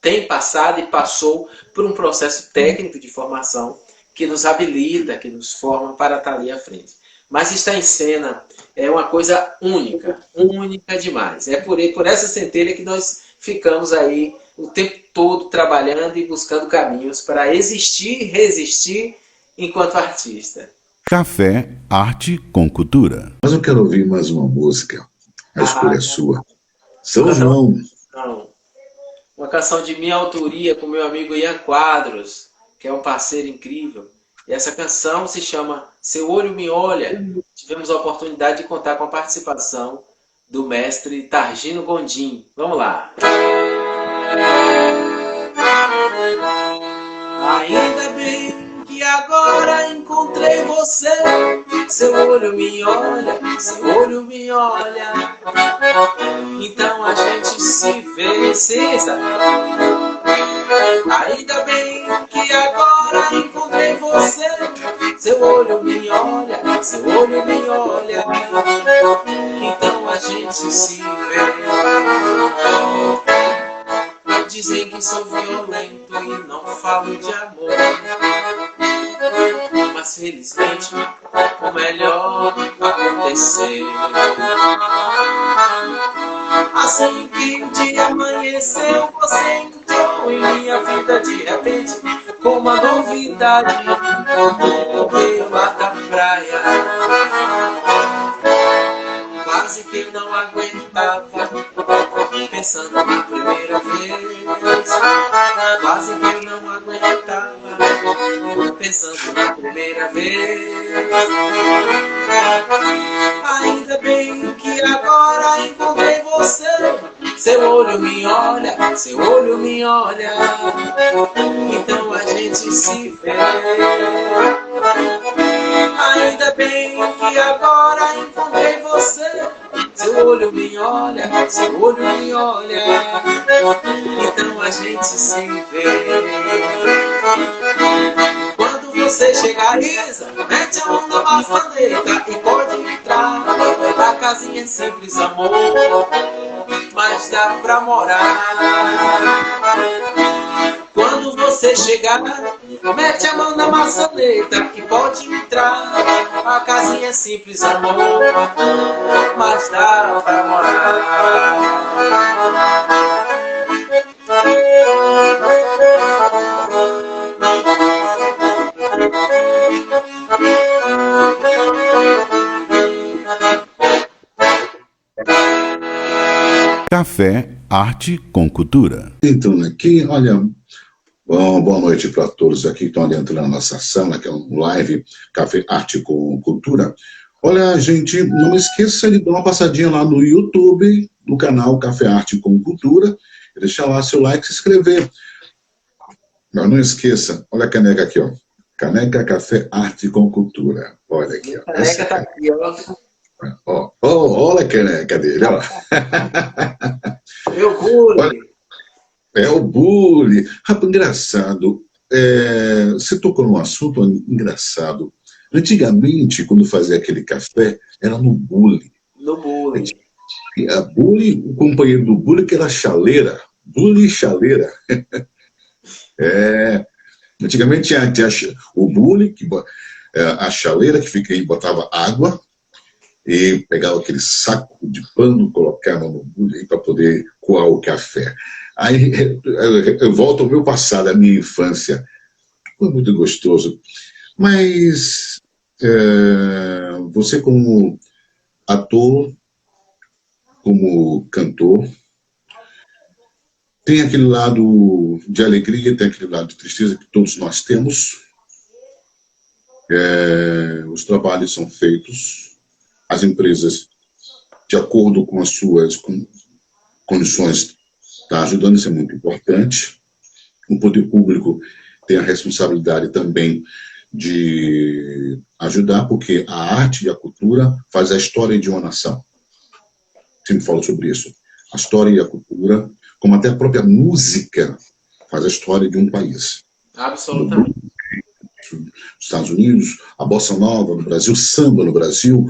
tem passado e passou por um processo técnico de formação que nos habilita, que nos forma para estar ali à frente. Mas estar em cena é uma coisa única, única demais. É por essa centelha que nós ficamos aí o tempo todo trabalhando e buscando caminhos para existir e resistir enquanto artista. Café, arte com cultura. Mas eu quero ouvir mais uma música. A escolha é sua. São João. Uma canção de minha autoria com meu amigo Ian Quadros, que é um parceiro incrível. E essa canção se chama Seu Olho Me Olha. Tivemos a oportunidade de contar com a participação do mestre Targino Gondim. Vamos lá. Ainda bem que agora encontrei você. Seu olho me olha, seu olho me olha. Então a gente se vê, César. Ainda bem que agora encontrei você. Seu olho me olha, seu olho me olha. Então a gente se vê. Dizem que sou violento e não falo de amor, mas felizmente o melhor aconteceu. Assim que o dia amanheceu, você entrou em minha vida de repente com uma novidade. Veio lá da praia, quase que eu não aguentava, pensando na primeira vez. Quase que eu não aguentava, pensando na primeira vez. Ainda bem que agora encontrei você. Seu olho me olha, seu olho me olha. Então a gente se vê. Ainda bem que agora encontrei você. Seu olho me olha, seu olho me olha, então a gente se vê. Quando você chegar, Isa, mete a mão na maçaneta e pode entrar. A casinha é simples, amor, mas dá pra morar. Quando você chegar, mete a mão na maçaneta e pode entrar. A casinha é simples, amor, mas dá pra morar. Café, arte com cultura. Então, aqui, olha, boa noite para todos aqui que estão adentrando na nossa sala, que é um live Café, Arte com Cultura. Olha, gente, não esqueça de dar uma passadinha lá no YouTube, no canal Café, Arte com Cultura, e deixar lá seu like e se inscrever. Mas não esqueça, olha a caneca aqui, ó. Caneca Café, Arte com Cultura. Olha aqui, ó. A caneca tá aqui, ó. Olha a caneca dele, ó. Meu bullying. É o bullying. Rapaz, engraçado. Você tocou num assunto engraçado. Antigamente, quando fazia aquele café, era no bullying. No bullying. A bullying, o companheiro do bullying, que era a chaleira. Bullying e chaleira. Antigamente tinha o bullying, a chaleira que fica aí, botava água e pegava aquele saco de pano, colocava no bullying para poder coar o café. Aí eu volto ao meu passado, à minha infância. Foi muito gostoso. Mas você como ator, como cantor, tem aquele lado de alegria, tem aquele lado de tristeza que todos nós temos. Os trabalhos são feitos, as empresas, de acordo com as suas condições, está ajudando, isso é muito importante. O poder público tem a responsabilidade também de ajudar, porque a arte e a cultura faz a história de uma nação. Sempre falo sobre isso. A história e a cultura, como até a própria música, faz a história de um país. Absolutamente. Nos Estados Unidos, a bossa nova no Brasil, samba no Brasil,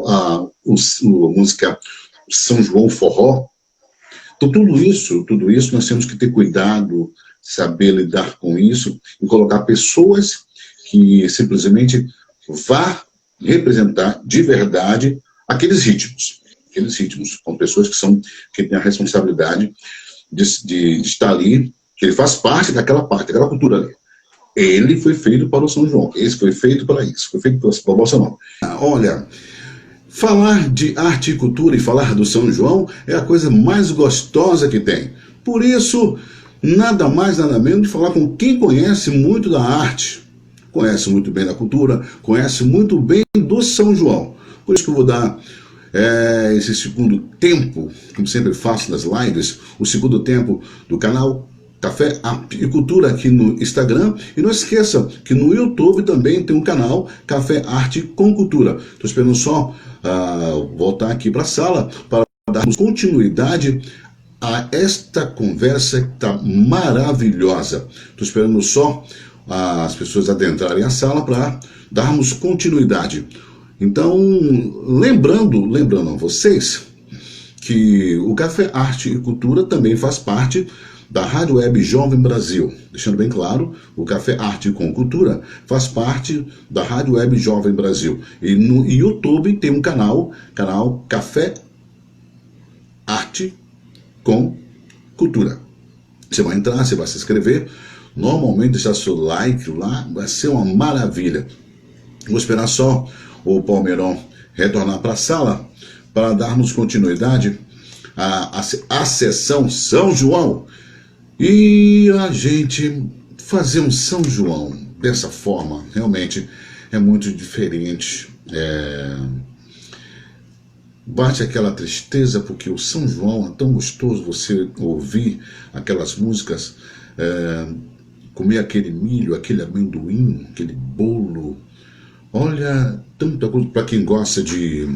a música São João Forró. Então, tudo isso nós temos que ter cuidado, saber lidar com isso e colocar pessoas que simplesmente vá representar de verdade aqueles ritmos, com pessoas que têm a responsabilidade de estar ali, que ele faz parte daquela cultura ali. Ele foi feito para o São João, esse foi feito para isso, foi feito para a Bossa Nova. Olha, falar de arte e cultura e falar do São João é a coisa mais gostosa que tem. Por isso, nada mais, nada menos de falar com quem conhece muito da arte, conhece muito bem da cultura, conhece muito bem do São João. Por isso que eu vou dar esse segundo tempo, como sempre faço nas lives, o segundo tempo do canal Café, Arte e Cultura aqui no Instagram. E não esqueça que no YouTube também tem um canal Café, Arte com Cultura. Estou esperando só voltar aqui para a sala para darmos continuidade a esta conversa que está maravilhosa. Estou esperando só as pessoas adentrarem a sala para darmos continuidade. Então, lembrando a vocês que o Café, Arte e Cultura também faz parte da Rádio Web Jovem Brasil. Deixando bem claro, o Café, Arte com Cultura faz parte da Rádio Web Jovem Brasil. E no YouTube tem um canal Café, Arte com Cultura. Você vai entrar, você vai se inscrever, normalmente deixar seu like lá, vai ser uma maravilha. Vou esperar só o Palmeirão retornar para a sala para darmos continuidade à sessão São João. E a gente fazer um São João dessa forma, realmente é muito diferente. Bate aquela tristeza, porque o São João é tão gostoso você ouvir aquelas músicas, comer aquele milho, aquele amendoim, aquele bolo. Olha, tanta coisa para quem gosta de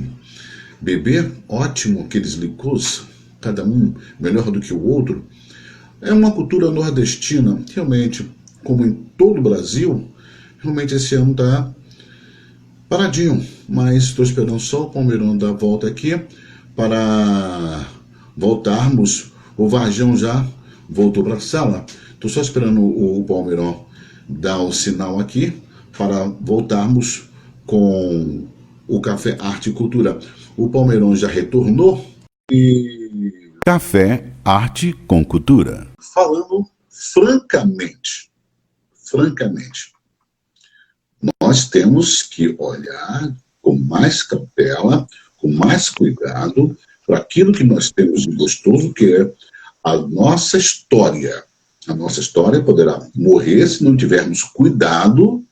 beber, ótimo, aqueles licores, cada um melhor do que o outro. É uma cultura nordestina, realmente, como em todo o Brasil, realmente esse ano está paradinho, mas estou esperando só o Palmeirão dar a volta aqui para voltarmos. O Varjão já voltou para a sala. Estou só esperando o Palmeirão dar o sinal aqui para voltarmos com o Café Arte e Cultura. O Palmeirão já retornou e Café, arte com cultura. falando francamente, nós temos que olhar com mais cautela, com mais cuidado para aquilo que nós temos de gostoso, que é a nossa história. A nossa história poderá morrer se não tivermos cuidado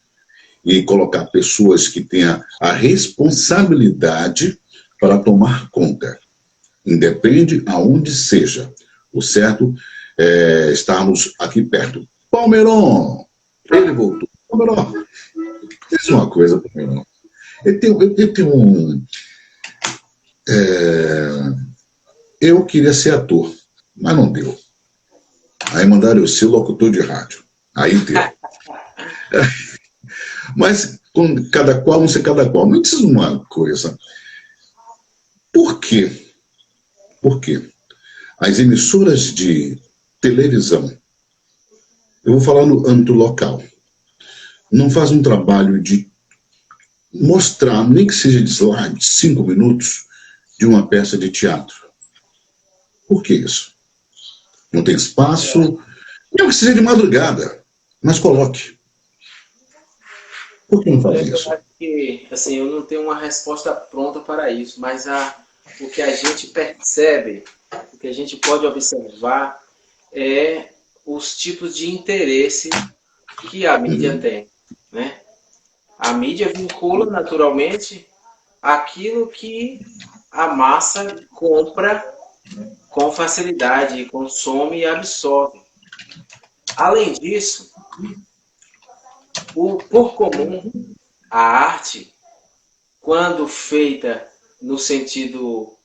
e colocar pessoas que tenham a responsabilidade para tomar conta. Independe aonde seja. O certo é estarmos aqui perto. Palmeirão! Ele voltou. Palmeirão, diz uma coisa, Palmeirão. Eu queria ser ator, mas não deu. Aí mandaram eu ser locutor de rádio. Aí deu. Mas com cada qual, não sei cada qual. Me diz uma coisa. Por quê? Por quê? As emissoras de televisão, eu vou falar no âmbito local, não fazem um trabalho de mostrar, nem que seja de slide, 5 minutos, de uma peça de teatro. Por que isso? Não tem espaço, mesmo que seja de madrugada, mas coloque. Por que não faz isso? Eu acho que, assim, eu não tenho uma resposta pronta para isso, mas o que a gente percebe, o que a gente pode observar é os tipos de interesse que a mídia tem, né? A mídia vincula naturalmente aquilo que a massa compra com facilidade, consome e absorve. Além disso, por comum, a arte, quando feita no sentido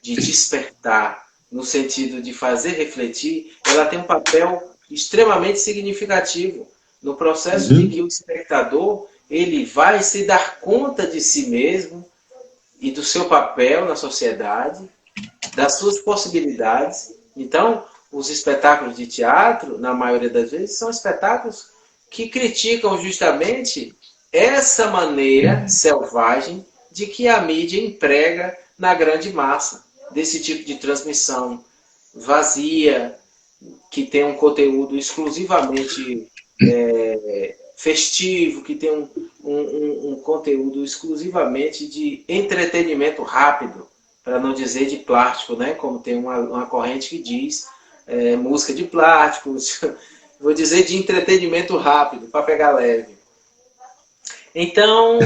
de despertar, no sentido de fazer refletir, ela tem um papel extremamente significativo no processo de que o espectador ele vai se dar conta de si mesmo e do seu papel na sociedade, das suas possibilidades. Então, os espetáculos de teatro, na maioria das vezes, são espetáculos que criticam justamente essa maneira selvagem de que a mídia emprega na grande massa, desse tipo de transmissão vazia, que tem um conteúdo exclusivamente festivo, que tem um conteúdo exclusivamente de entretenimento rápido, para não dizer de plástico, né? Como tem uma corrente que diz música de plástico, vou dizer de entretenimento rápido, para pegar leve. Então,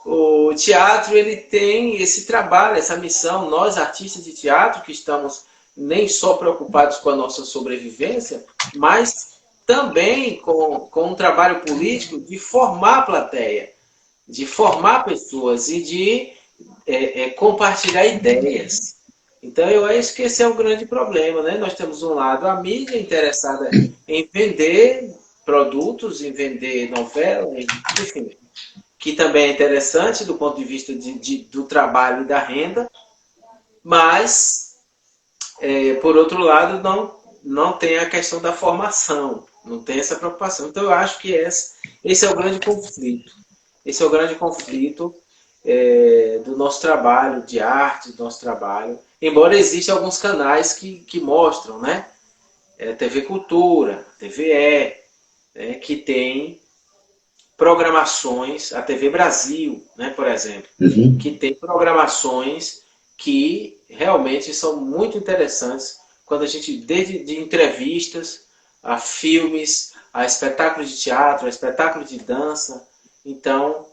o teatro ele tem esse trabalho, essa missão. Nós, artistas de teatro, que estamos nem só preocupados com a nossa sobrevivência, mas também com um trabalho político de formar a plateia, de formar pessoas e de compartilhar ideias. Então, eu acho que esse é o grande problema, né? Nós temos um lado a mídia interessada em vender produtos, em vender novela, enfim, que também é interessante do ponto de vista do trabalho e da renda, mas, por outro lado, não tem a questão da formação, não tem essa preocupação. Então, eu acho que esse é o grande conflito. Esse é o grande conflito do nosso trabalho, de arte, do nosso trabalho. Embora existam alguns canais que mostram, né? TV Cultura, TVE, que tem programações, a TV Brasil, né, por exemplo, que tem programações que realmente são muito interessantes quando a gente, desde entrevistas, a filmes, a espetáculos de teatro, a espetáculos de dança. Então,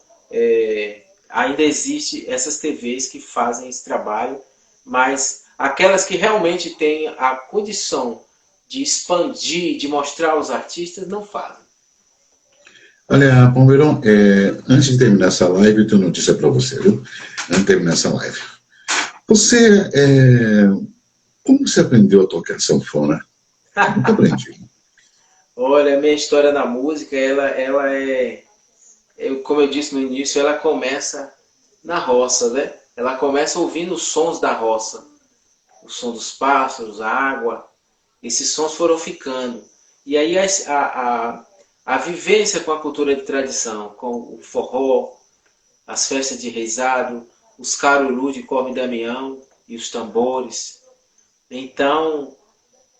ainda existe essas TVs que fazem esse trabalho, mas aquelas que realmente têm a condição de expandir, de mostrar aos artistas, não fazem. Olha, Palmeirão, antes de terminar essa live, eu tenho notícia para você, viu? Antes de terminar essa live. Você, como você aprendeu a tocar sanfona? Nunca aprendi. Olha, a minha história na música, como eu disse no início, ela começa na roça, né? Ela começa ouvindo os sons da roça. O som dos pássaros, a água. Esses sons foram ficando. E aí a vivência com a cultura de tradição, com o forró, as festas de reisado, os caruru de Corme e Damião e os tambores. Então,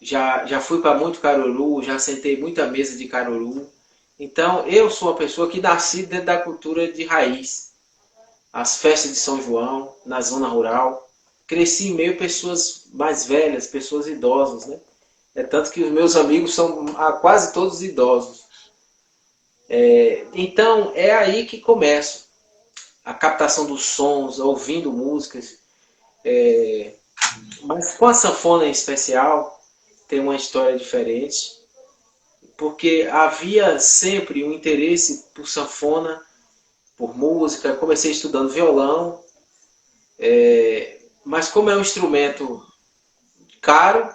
já fui para muito caruru, já sentei muita mesa de caruru. Então, eu sou uma pessoa que nasci dentro da cultura de raiz. As festas de São João, na zona rural. Cresci em meio a pessoas mais velhas, pessoas idosas, né? É tanto que os meus amigos são quase todos idosos. Então, é aí que começa a captação dos sons, ouvindo músicas. Mas com a sanfona em especial, tem uma história diferente, porque havia sempre um interesse por sanfona, por música. Comecei estudando violão, mas como é um instrumento caro,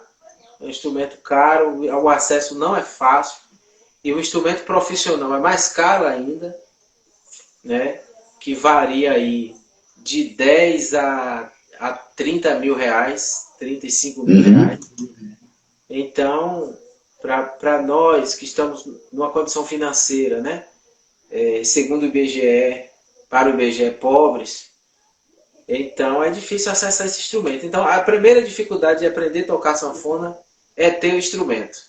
o acesso não é fácil, e o instrumento profissional é mais caro ainda, né? Que varia aí de 10 a 30 mil reais, 35 mil reais. Então, para nós que estamos numa condição financeira, né? Segundo o IBGE, para o IBGE pobres, então é difícil acessar esse instrumento. Então, a primeira dificuldade de aprender a tocar sanfona é ter o instrumento.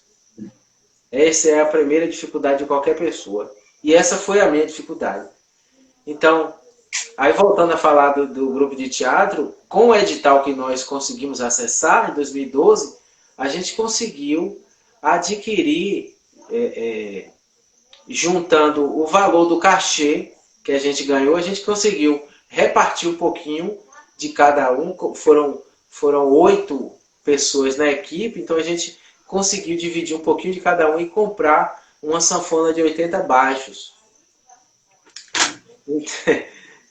Essa é a primeira dificuldade de qualquer pessoa. E essa foi a minha dificuldade. Então, aí voltando a falar do grupo de teatro, com o edital que nós conseguimos acessar em 2012, a gente conseguiu adquirir, juntando o valor do cachê que a gente ganhou, a gente conseguiu repartir um pouquinho de cada um. Foram 8 pessoas na equipe, então a gente conseguiu dividir um pouquinho de cada um e comprar uma sanfona de 80 baixos.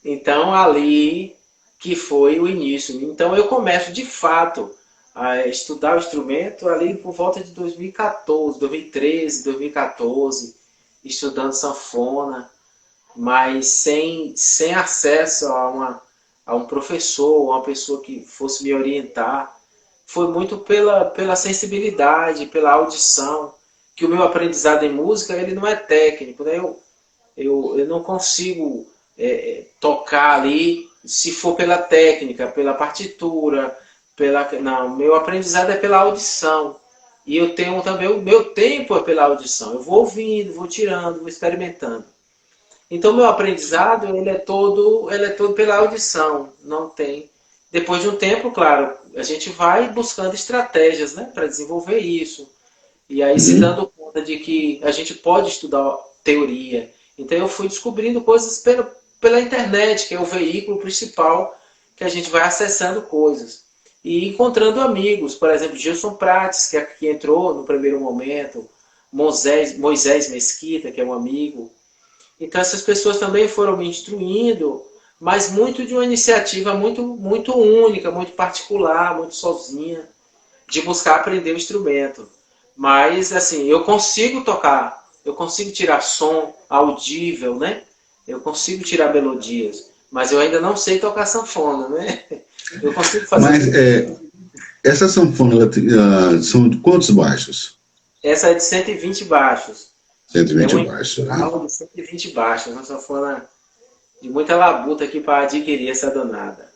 Então, ali que foi o início. Então, eu começo, de fato, a estudar o instrumento ali por volta de 2014, 2013, 2014, estudando sanfona, mas sem acesso a um professor, uma pessoa que fosse me orientar. Foi muito pela sensibilidade, pela audição, que o meu aprendizado em música ele não é técnico, né? Eu não consigo tocar ali se for pela técnica, pela partitura, não, meu aprendizado é pela audição. E eu tenho também, o meu tempo é pela audição. Eu vou ouvindo, vou tirando, vou experimentando. Então, meu aprendizado ele é todo pela audição. Não tem. Depois de um tempo, claro, a gente vai buscando estratégias, né, para desenvolver isso. E aí se dando conta de que a gente pode estudar teoria. Então, eu fui descobrindo coisas pela internet, que é o veículo principal que a gente vai acessando coisas. E encontrando amigos, por exemplo, Gilson Prates, que entrou no primeiro momento, Moisés Mesquita, que é um amigo. Então essas pessoas também foram me instruindo, mas muito de uma iniciativa muito única, muito particular, muito sozinha, de buscar aprender o instrumento. Mas assim, eu consigo tocar, eu consigo tirar som audível, né? Eu consigo tirar melodias, mas eu ainda não sei tocar sanfona, né? Eu consigo fazer... Mas essa sanfona, são de quantos baixos? Essa é de 120 baixos. 120 baixos, né? De 120 baixos, uma sanfona de muita labuta aqui para adquirir essa danada.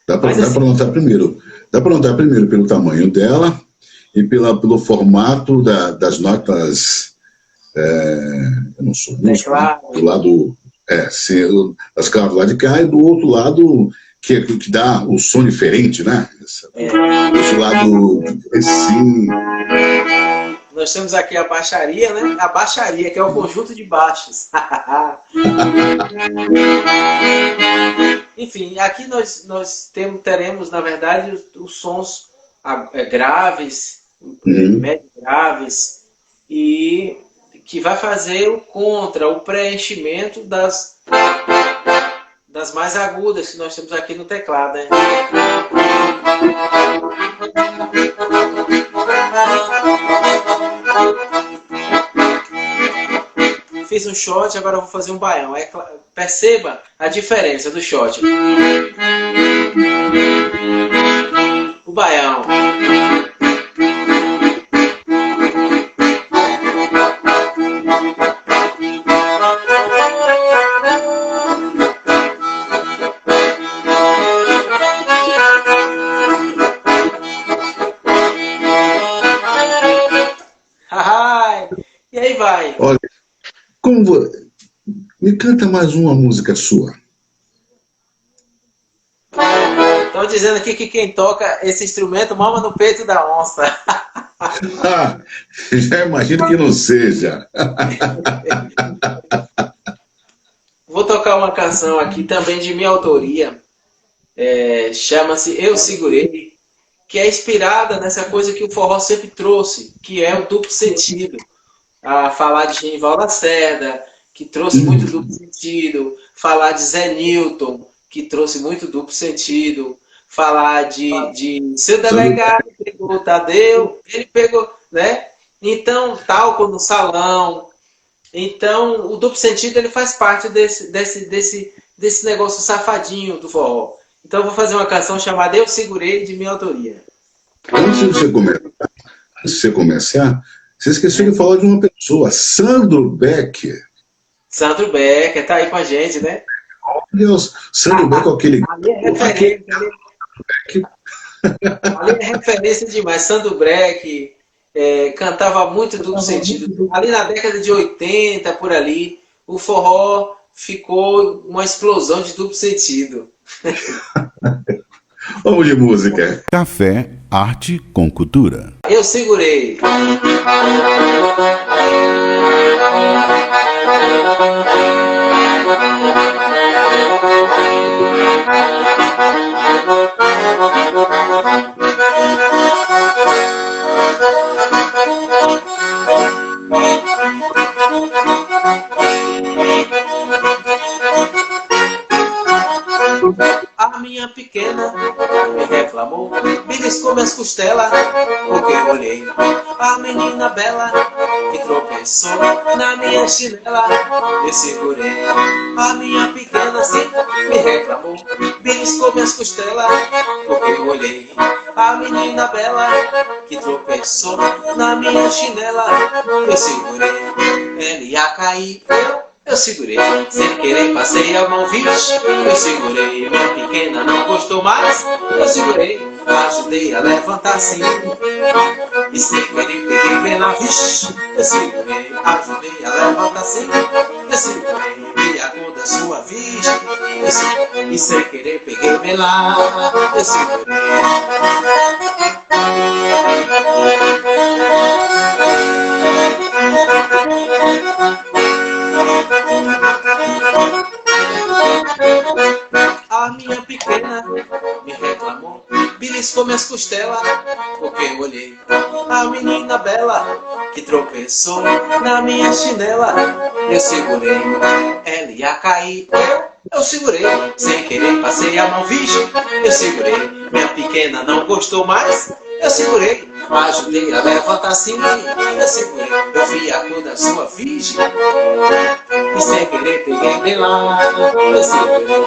Dá para notar primeiro. Dá para notar primeiro pelo tamanho dela e pelo formato das notas. Eu não sou músico, né? Do lado das clavas do lado de cá e do outro lado que dá o som diferente, né? Esse lado assim. Nós temos aqui a baixaria, né? A baixaria, que é o conjunto de baixos. Enfim, aqui nós teremos, na verdade, os sons graves, médio graves, e que vai fazer o contra, o preenchimento das mais agudas que nós temos aqui no teclado, né? Fiz um shot, agora eu vou fazer um baião. Perceba a diferença do shot. O baião. E aí vai. Olha, me canta mais uma música sua. Estão dizendo aqui que quem toca esse instrumento mama no peito da onça. Já imagino que não seja. Vou tocar uma canção aqui também de minha autoria. Chama-se Eu Segurei, que é inspirada nessa coisa que o forró sempre trouxe, que é o duplo sentido. A falar de Genival Lacerda, que trouxe muito duplo sentido. Falar de Zé Newton, que trouxe muito duplo sentido. Falar de seu delegado, pegou o Tadeu, ele pegou, né? Então, talco no salão. Então, o duplo sentido ele faz parte desse negócio safadinho do forró. Então, eu vou fazer uma canção chamada Eu Segurei, de minha autoria. Antes de você começar, você esqueceu de falar de uma pessoa, Sandro Becker. Sandro Becker, tá aí com a gente, né? Olha, Sandro Becker, aquele... Ali é referência, ali é referência demais. Sandro Becker cantava muito duplo sentido. Ali na década de 80, por ali, o forró ficou uma explosão de duplo sentido. Vamos de música. Café, arte com cultura. Eu segurei. A minha pequena me reclamou, beliscou minhas costelas, porque eu olhei a menina bela que tropeçou na minha chinela. Eu segurei. A minha pequena assim me reclamou, beliscou minhas costelas, porque eu olhei a menina bela que tropeçou na minha chinela. Eu segurei. Ela ia cair. Eu segurei, sem querer passei a mão, vixe. Eu segurei, minha pequena não gostou mais. Eu segurei, ajudei a levantar assim. E sem querer peguei pela, vixe. Eu segurei, ajudei a levantar assim. Eu segurei, vi a cor da sua vista. E sem querer peguei pela. Eu segurei. A minha pequena me reclamou, beliscou minhas costelas, porque eu olhei a menina bela que tropeçou na minha chinela. Eu segurei, ela ia cair. Eu segurei, sem querer passei a mão, vixe. Eu segurei, minha pequena não gostou mais. Eu segurei, ajudei a levantar assim. Eu segurei, eu vi a cor da sua virgem. E sem querer peguei pela. Eu segurei.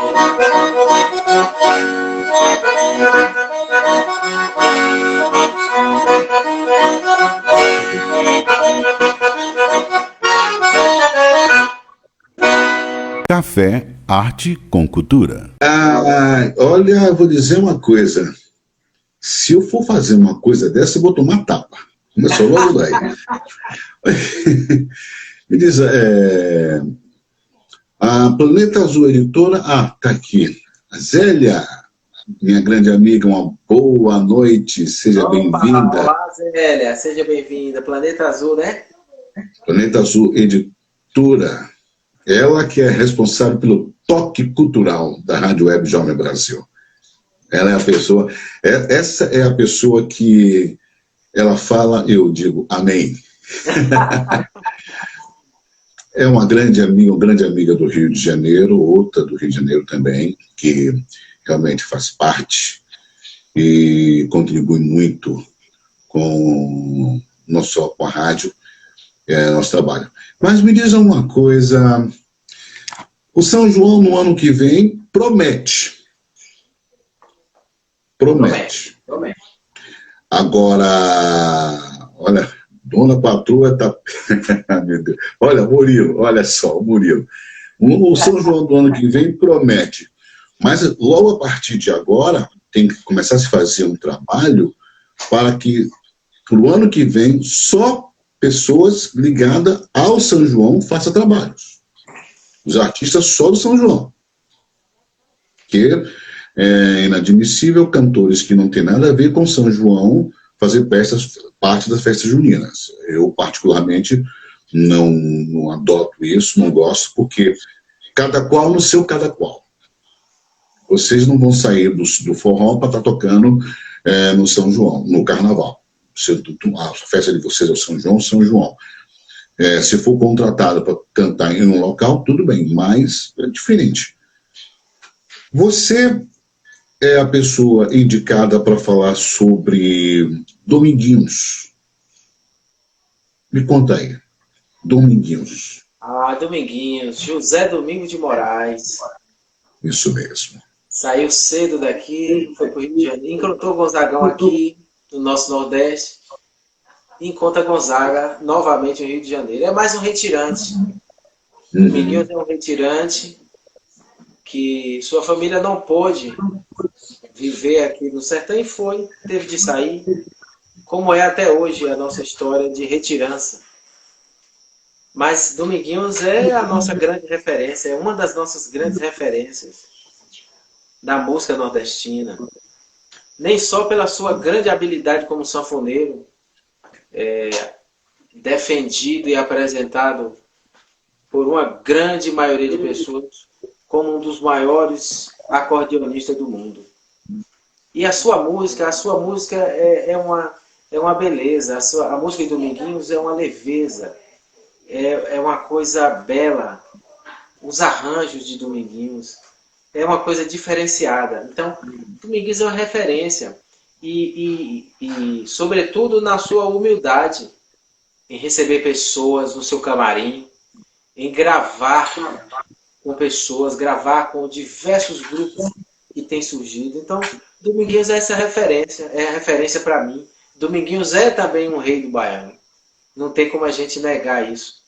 Café, arte com cultura. Olha, vou dizer uma coisa. Se eu for fazer uma coisa dessa, eu vou tomar tapa. Começou logo daí. Me diz, a Planeta Azul Editora... tá aqui. A Zélia, minha grande amiga, uma boa noite. Seja bem-vinda. Olá, Zélia. Seja bem-vinda. Planeta Azul, né? Planeta Azul Editora. Ela que é responsável pelo toque cultural da Rádio Web Jovem Brasil. Ela é a pessoa, essa é a pessoa que ela fala, eu digo amém. É uma grande amiga do Rio de Janeiro, outra do Rio de Janeiro também, que realmente faz parte e contribui muito com, não só com a rádio, nosso trabalho. Mas me diz uma coisa, o São João no ano que vem promete. Promete. Promete. Agora, olha, Dona Patroa tá... Meu Deus. Olha, Murilo, olha só, o Murilo. O São João do ano que vem promete. Mas logo a partir de agora, tem que começar a se fazer um trabalho para que, para o ano que vem, só pessoas ligadas ao São João façam trabalhos. Os artistas só do São João. Que é inadmissível cantores que não têm nada a ver com São João fazer parte das festas juninas. Eu, particularmente, não adoto isso, não gosto, porque cada qual no seu cada qual. Vocês não vão sair do forró para estar tocando no São João, no Carnaval. A festa de vocês é o São João, São João. Se for contratado para cantar em um local, tudo bem, mas é diferente. Você é a pessoa indicada para falar sobre Dominguinhos. Me conta aí. Dominguinhos. Dominguinhos. José Domingos de Moraes. Isso mesmo. Saiu cedo daqui, foi para o Rio de Janeiro, encontrou Gonzagão aqui, no nosso Nordeste, e encontra Gonzaga novamente no Rio de Janeiro. É mais um retirante. Dominguinhos é um retirante que sua família não pôde viver aqui no sertão e teve de sair, como é até hoje a nossa história de retirança. Mas Dominguinhos é a nossa grande referência, é uma das nossas grandes referências da música nordestina. Nem só pela sua grande habilidade como sanfoneiro, defendido e apresentado por uma grande maioria de pessoas, como um dos maiores acordeonistas do mundo. E a sua música é uma beleza, a música de Dominguinhos é uma leveza, é uma coisa bela. Os arranjos de Dominguinhos é uma coisa diferenciada. Então, Dominguinhos é uma referência e sobretudo, na sua humildade em receber pessoas no seu camarim, em gravar com pessoas, gravar com diversos grupos que têm surgido. Então, Dominguinhos é essa referência, é a referência para mim. Dominguinhos é também um rei do baiano. Não tem como a gente negar isso.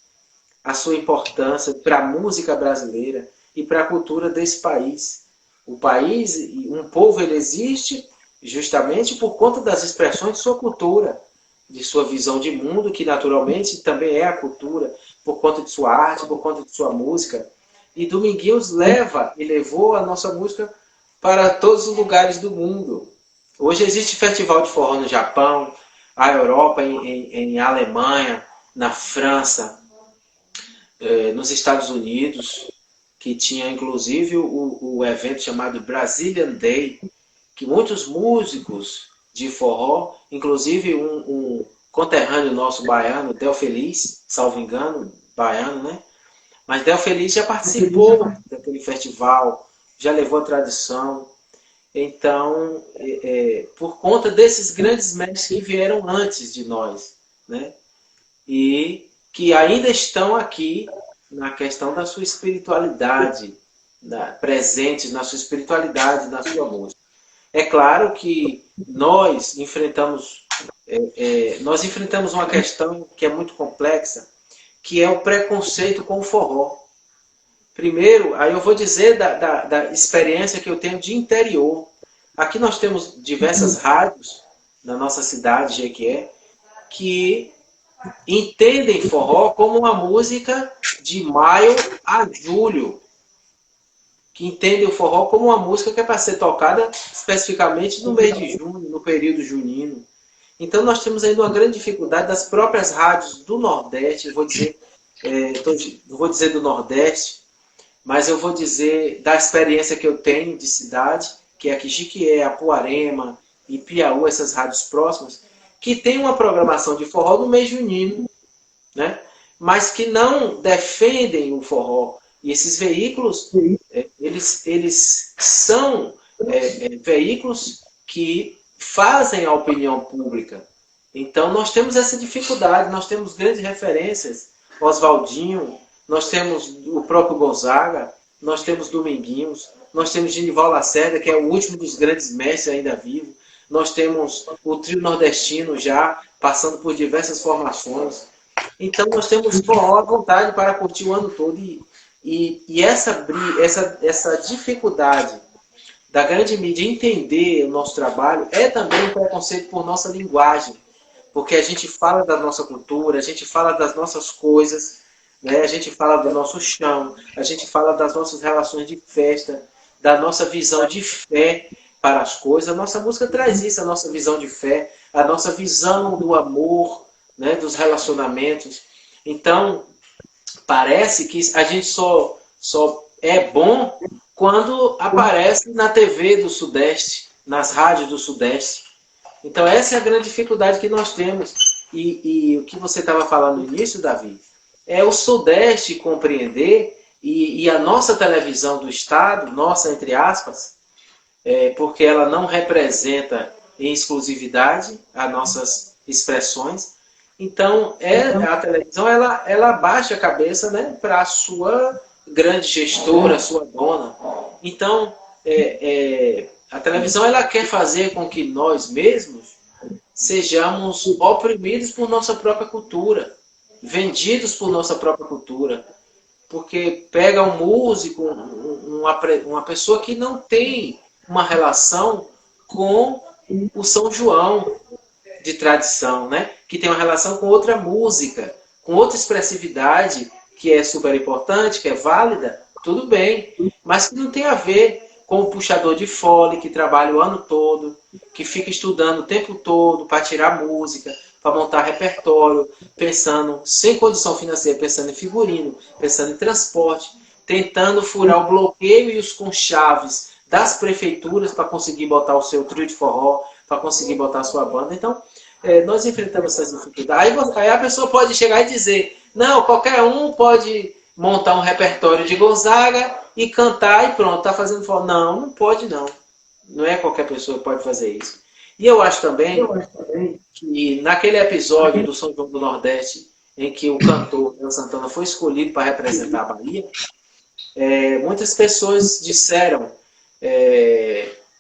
A sua importância para a música brasileira e para a cultura desse país. O país, um povo, ele existe justamente por conta das expressões de sua cultura, de sua visão de mundo, que naturalmente também é a cultura, por conta de sua arte, por conta de sua música. E Dominguinhos levou a nossa música para todos os lugares do mundo. Hoje existe festival de forró no Japão, na Europa, em Alemanha, na França, nos Estados Unidos, que tinha inclusive o evento chamado Brazilian Day, que muitos músicos de forró, inclusive um conterrâneo nosso baiano, Del Feliz, salvo engano, baiano, né? Mas Del Feliz já participou daquele festival, já levou a tradição. Então, por conta desses grandes mestres que vieram antes de nós, né? E que ainda estão aqui na questão da sua espiritualidade, presentes na sua espiritualidade, na sua música. É claro que nós enfrentamos uma questão que é muito complexa, que é o preconceito com o forró. Primeiro, aí eu vou dizer da experiência que eu tenho de interior. Aqui nós temos diversas rádios na nossa cidade, Jequié, que entendem forró como uma música de maio a julho. Que entendem o forró como uma música que é para ser tocada especificamente no mês de junho, no período junino. Então nós temos ainda uma grande dificuldade das próprias rádios do Nordeste, não vou dizer do Nordeste, mas eu vou dizer da experiência que eu tenho de cidade, que é aqui Jequié, Apuarema e Piauí, essas rádios próximas, que tem uma programação de forró no mês junino, né? mas que não defendem o forró. E esses veículos, eles são veículos que fazem a opinião pública. Então, nós temos essa dificuldade, nós temos grandes referências, Oswaldinho, nós temos o próprio Gonzaga, nós temos Dominguinhos, nós temos Genival Lacerda, que é o último dos grandes mestres ainda vivo, nós temos o trio nordestino já, passando por diversas formações. Então, nós temos forró à vontade para curtir o ano todo. E essa dificuldade da grande mídia entender o nosso trabalho é também um preconceito por nossa linguagem. Porque a gente fala da nossa cultura, a gente fala das nossas coisas, né? A gente fala do nosso chão, a gente fala das nossas relações de festa, da nossa visão de fé para as coisas. A nossa música traz isso, a nossa visão de fé, a nossa visão do amor, né? Dos relacionamentos. Então, parece que a gente só é bom quando aparece na TV do Sudeste, nas rádios do Sudeste. Então, essa é a grande dificuldade que nós temos. E o que você estava falando no início, Davi, é o Sudeste compreender e a nossa televisão do Estado, nossa, entre aspas, porque ela não representa em exclusividade as nossas expressões. Então, a televisão, ela baixa a cabeça, né, para a sua grande gestora, a sua dona. Então, a televisão ela quer fazer com que nós mesmos sejamos oprimidos por nossa própria cultura, vendidos por nossa própria cultura. Porque pega um músico, uma pessoa que não tem uma relação com o São João de tradição, né? Que tem uma relação com outra música, com outra expressividade, que é super importante, que é válida, tudo bem, mas que não tem a ver com o puxador de fole, que trabalha o ano todo, que fica estudando o tempo todo para tirar música, para montar repertório, pensando, sem condição financeira, pensando em figurino, pensando em transporte, tentando furar o bloqueio e os conchaves das prefeituras para conseguir botar o seu trio de forró, para conseguir botar a sua banda. Então, nós enfrentamos essas dificuldades. Aí a pessoa pode chegar e dizer, não, qualquer um pode montar um repertório de Gonzaga e cantar e pronto, está fazendo forró. Não, não pode não. Não é qualquer pessoa que pode fazer isso. E eu acho também que naquele episódio do São João do Nordeste, em que o cantor Léo Santana foi escolhido para representar a Bahia, muitas pessoas disseram,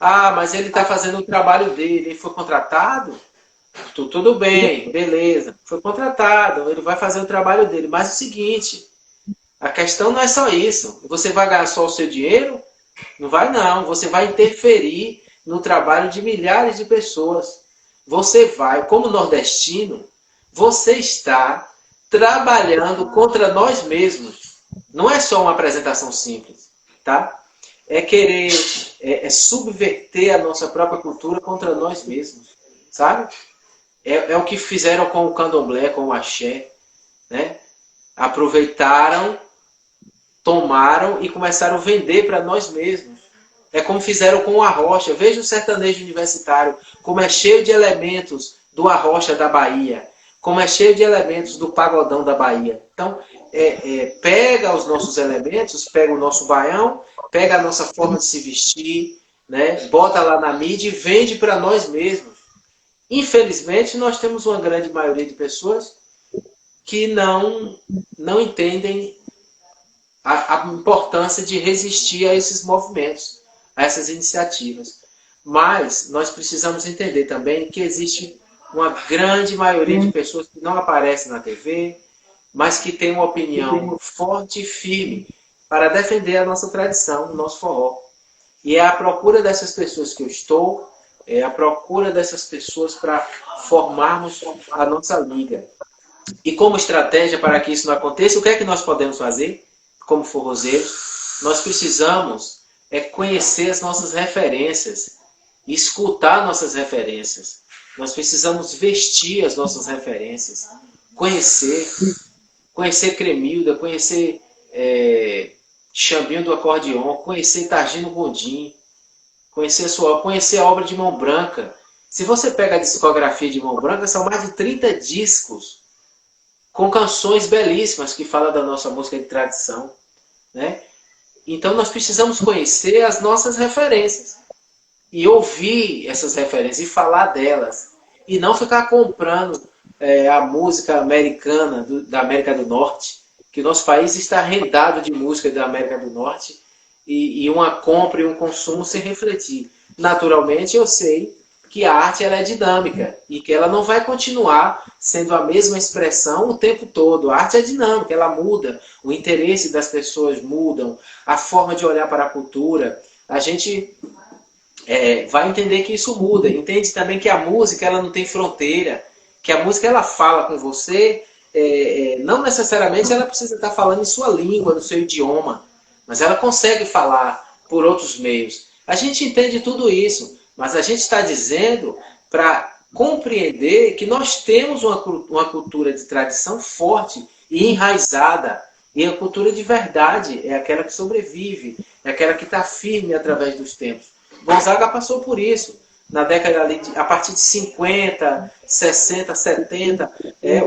mas ele está fazendo o trabalho dele, ele foi contratado? Tudo bem, beleza, foi contratado, ele vai fazer o trabalho dele. Mas é o seguinte, a questão não é só isso. Você vai ganhar só o seu dinheiro? Não vai não, você vai interferir no trabalho de milhares de pessoas. Você vai, como nordestino, você está trabalhando contra nós mesmos. Não é só uma apresentação simples, tá? É querer subverter a nossa própria cultura contra nós mesmos, sabe? É o que fizeram com o candomblé, com o axé, né? Aproveitaram, tomaram e começaram a vender para nós mesmos. É como fizeram com o arrocha. Veja o sertanejo universitário, como é cheio de elementos do arrocha da Bahia, como é cheio de elementos do pagodão da Bahia. Então, pega os nossos elementos, pega o nosso baião, pega a nossa forma de se vestir, né? Bota lá na mídia e vende para nós mesmos. Infelizmente, nós temos uma grande maioria de pessoas que não entendem a importância de resistir a esses movimentos, a essas iniciativas. Mas nós precisamos entender também que existe uma grande maioria de pessoas que não aparecem na TV, mas que têm uma opinião forte e firme para defender a nossa tradição, o nosso forró. E é à procura dessas pessoas que eu estou, é à procura dessas pessoas para formarmos a nossa liga. E como estratégia para que isso não aconteça, o que é que nós podemos fazer como forrozeiros? Nós precisamos conhecer as nossas referências, escutar nossas referências. Nós precisamos vestir as nossas referências, conhecer Cremilda, conhecer Chambinho do Acordeon, conhecer Targino Gondim, conhecer a obra de Mão Branca. Se você pega a discografia de Mão Branca, são mais de 30 discos com canções belíssimas que falam da nossa música de tradição, né? Então nós precisamos conhecer as nossas referências e ouvir essas referências e falar delas e não ficar comprando a música americana da América do Norte, que o nosso país está rendado de música da América do Norte e uma compra e um consumo sem refletir. Naturalmente eu sei que a arte ela é dinâmica e que ela não vai continuar sendo a mesma expressão o tempo todo. A arte é dinâmica, ela muda, o interesse das pessoas mudam, a forma de olhar para a cultura. A gente vai entender que isso muda. Entende também que a música ela não tem fronteira, que a música ela fala com você, não necessariamente ela precisa estar falando em sua língua, no seu idioma, mas ela consegue falar por outros meios. A gente entende tudo isso, mas a gente está dizendo para compreender que nós temos uma cultura de tradição forte e enraizada. E a cultura de verdade é aquela que sobrevive, é aquela que está firme através dos tempos. Gonzaga passou por isso. Na década ali, a partir de 50, 60, 70,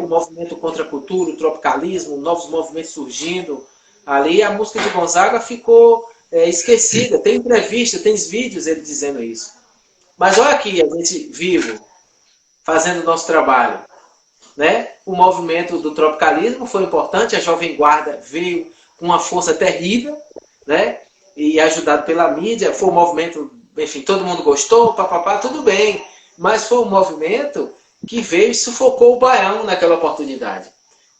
o movimento contra a cultura, o tropicalismo, novos movimentos surgindo. Ali a música de Gonzaga ficou esquecida. Tem entrevista, tem vídeos ele dizendo isso. Mas olha aqui, a gente vivo, fazendo o nosso trabalho. Né? O movimento do tropicalismo foi importante, a Jovem Guarda veio com uma força terrível, né? E ajudado pela mídia, foi um movimento, enfim, todo mundo gostou, papapá, tudo bem, mas foi um movimento que veio e sufocou o Baião naquela oportunidade.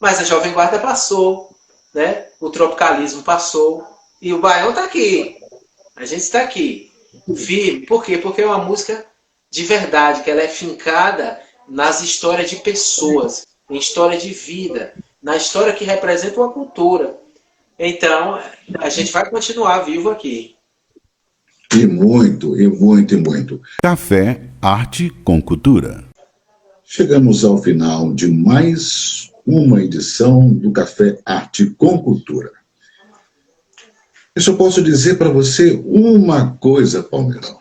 Mas a Jovem Guarda passou, né? O tropicalismo passou, e o Baião está aqui, a gente está aqui, firme. Por quê? Porque é uma música de verdade, que ela é fincada nas histórias de pessoas, em história de vida, na história que representa uma cultura. Então, a gente vai continuar vivo aqui. E muito, e muito, e muito. Café, arte com cultura. Chegamos ao final de mais uma edição do Café Arte com Cultura. Eu só posso dizer para você uma coisa, Palmeirão.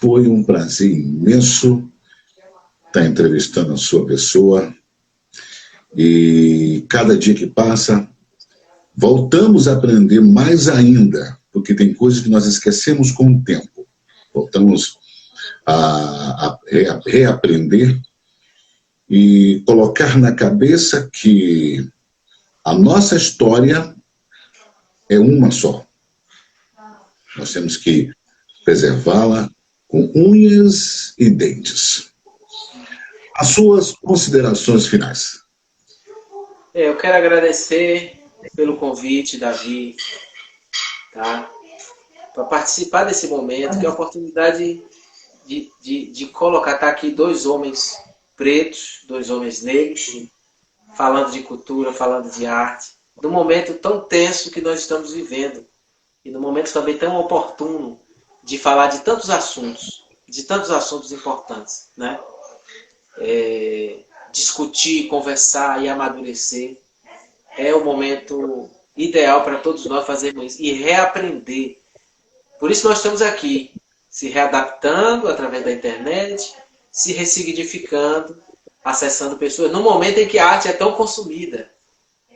Foi um prazer imenso estar entrevistando a sua pessoa. E cada dia que passa, voltamos a aprender mais ainda, porque tem coisas que nós esquecemos com o tempo. Voltamos a reaprender e colocar na cabeça que a nossa história é uma só. Nós temos que preservá-la com unhas e dentes. As suas considerações finais. Eu quero agradecer pelo convite, Davi, tá? Para participar desse momento, que é a oportunidade de colocar, tá aqui dois homens pretos, dois homens negros, falando de cultura, falando de arte, num momento tão tenso que nós estamos vivendo, e num momento também tão oportuno de falar de tantos assuntos importantes, né? Discutir, conversar e amadurecer é o momento ideal para todos nós fazermos isso e reaprender. Por isso nós estamos aqui, se readaptando através da internet, se ressignificando, acessando pessoas, no momento em que a arte é tão consumida.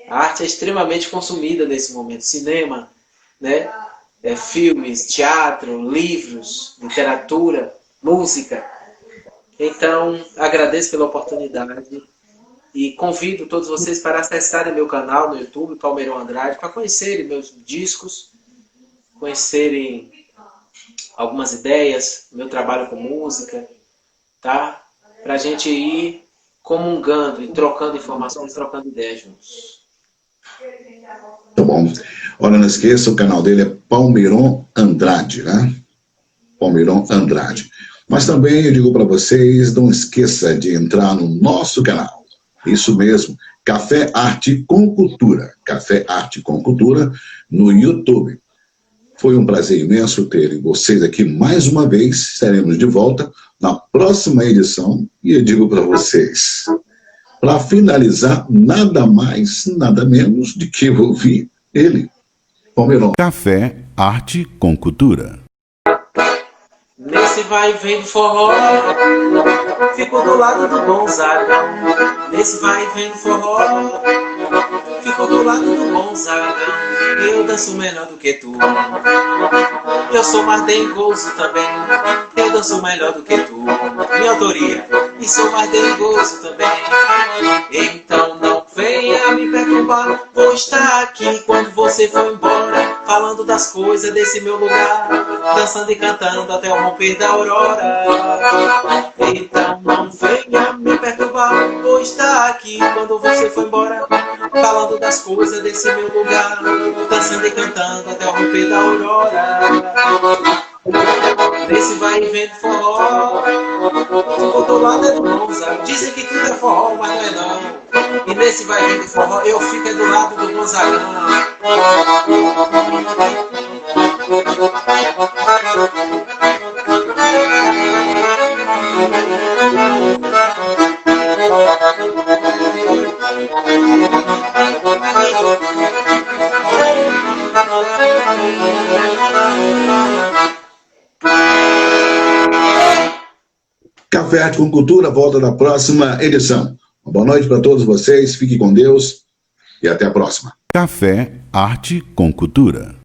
A arte é extremamente consumida nesse momento. Cinema, né? Filmes, teatro, livros, literatura, música. Então, agradeço pela oportunidade e convido todos vocês para acessarem meu canal no YouTube, Palmeirão Andrade, para conhecerem meus discos, conhecerem algumas ideias, meu trabalho com música, tá? Para a gente ir comungando e trocando informações, trocando ideias juntos. Tá bom. Olha, não esqueça, o canal dele é Palmeirão Andrade, né? Palmeirão Andrade. Mas também eu digo para vocês, não esqueça de entrar no nosso canal. Isso mesmo, Café Arte com Cultura. Café Arte com Cultura no YouTube. Foi um prazer imenso ter vocês aqui mais uma vez. Estaremos de volta na próxima edição. E eu digo para vocês, para finalizar, nada mais, nada menos de que ouvir ele, Palmeirão. Café, arte com cultura. Nesse vai e vem do forró, fico do lado do Gonzaga. Nesse vai e vem do forró, fico do lado do Gonzaga. Eu danço melhor do que tu, eu sou mais dengoso também. Eu danço melhor do que tu, minha autoria, e sou mais dengoso também. Então não venha me perturbar, vou estar aqui quando você for embora, falando das coisas desse meu lugar, dançando e cantando até o romper da aurora. Então não venha me perturbar, vou estar aqui quando você for embora, falando das coisas desse meu lugar, dançando e cantando até o romper da aurora. Nesse vai e vem do forró, ficou do lado é do Gonzaga. Dizem que tudo é forró, mas não é não. E nesse vai e vem do forró, eu fico do lado do Gonzagão. Café Arte com Cultura volta na próxima edição. Uma boa noite para todos vocês, fiquem com Deus e até a próxima. Café Arte com Cultura.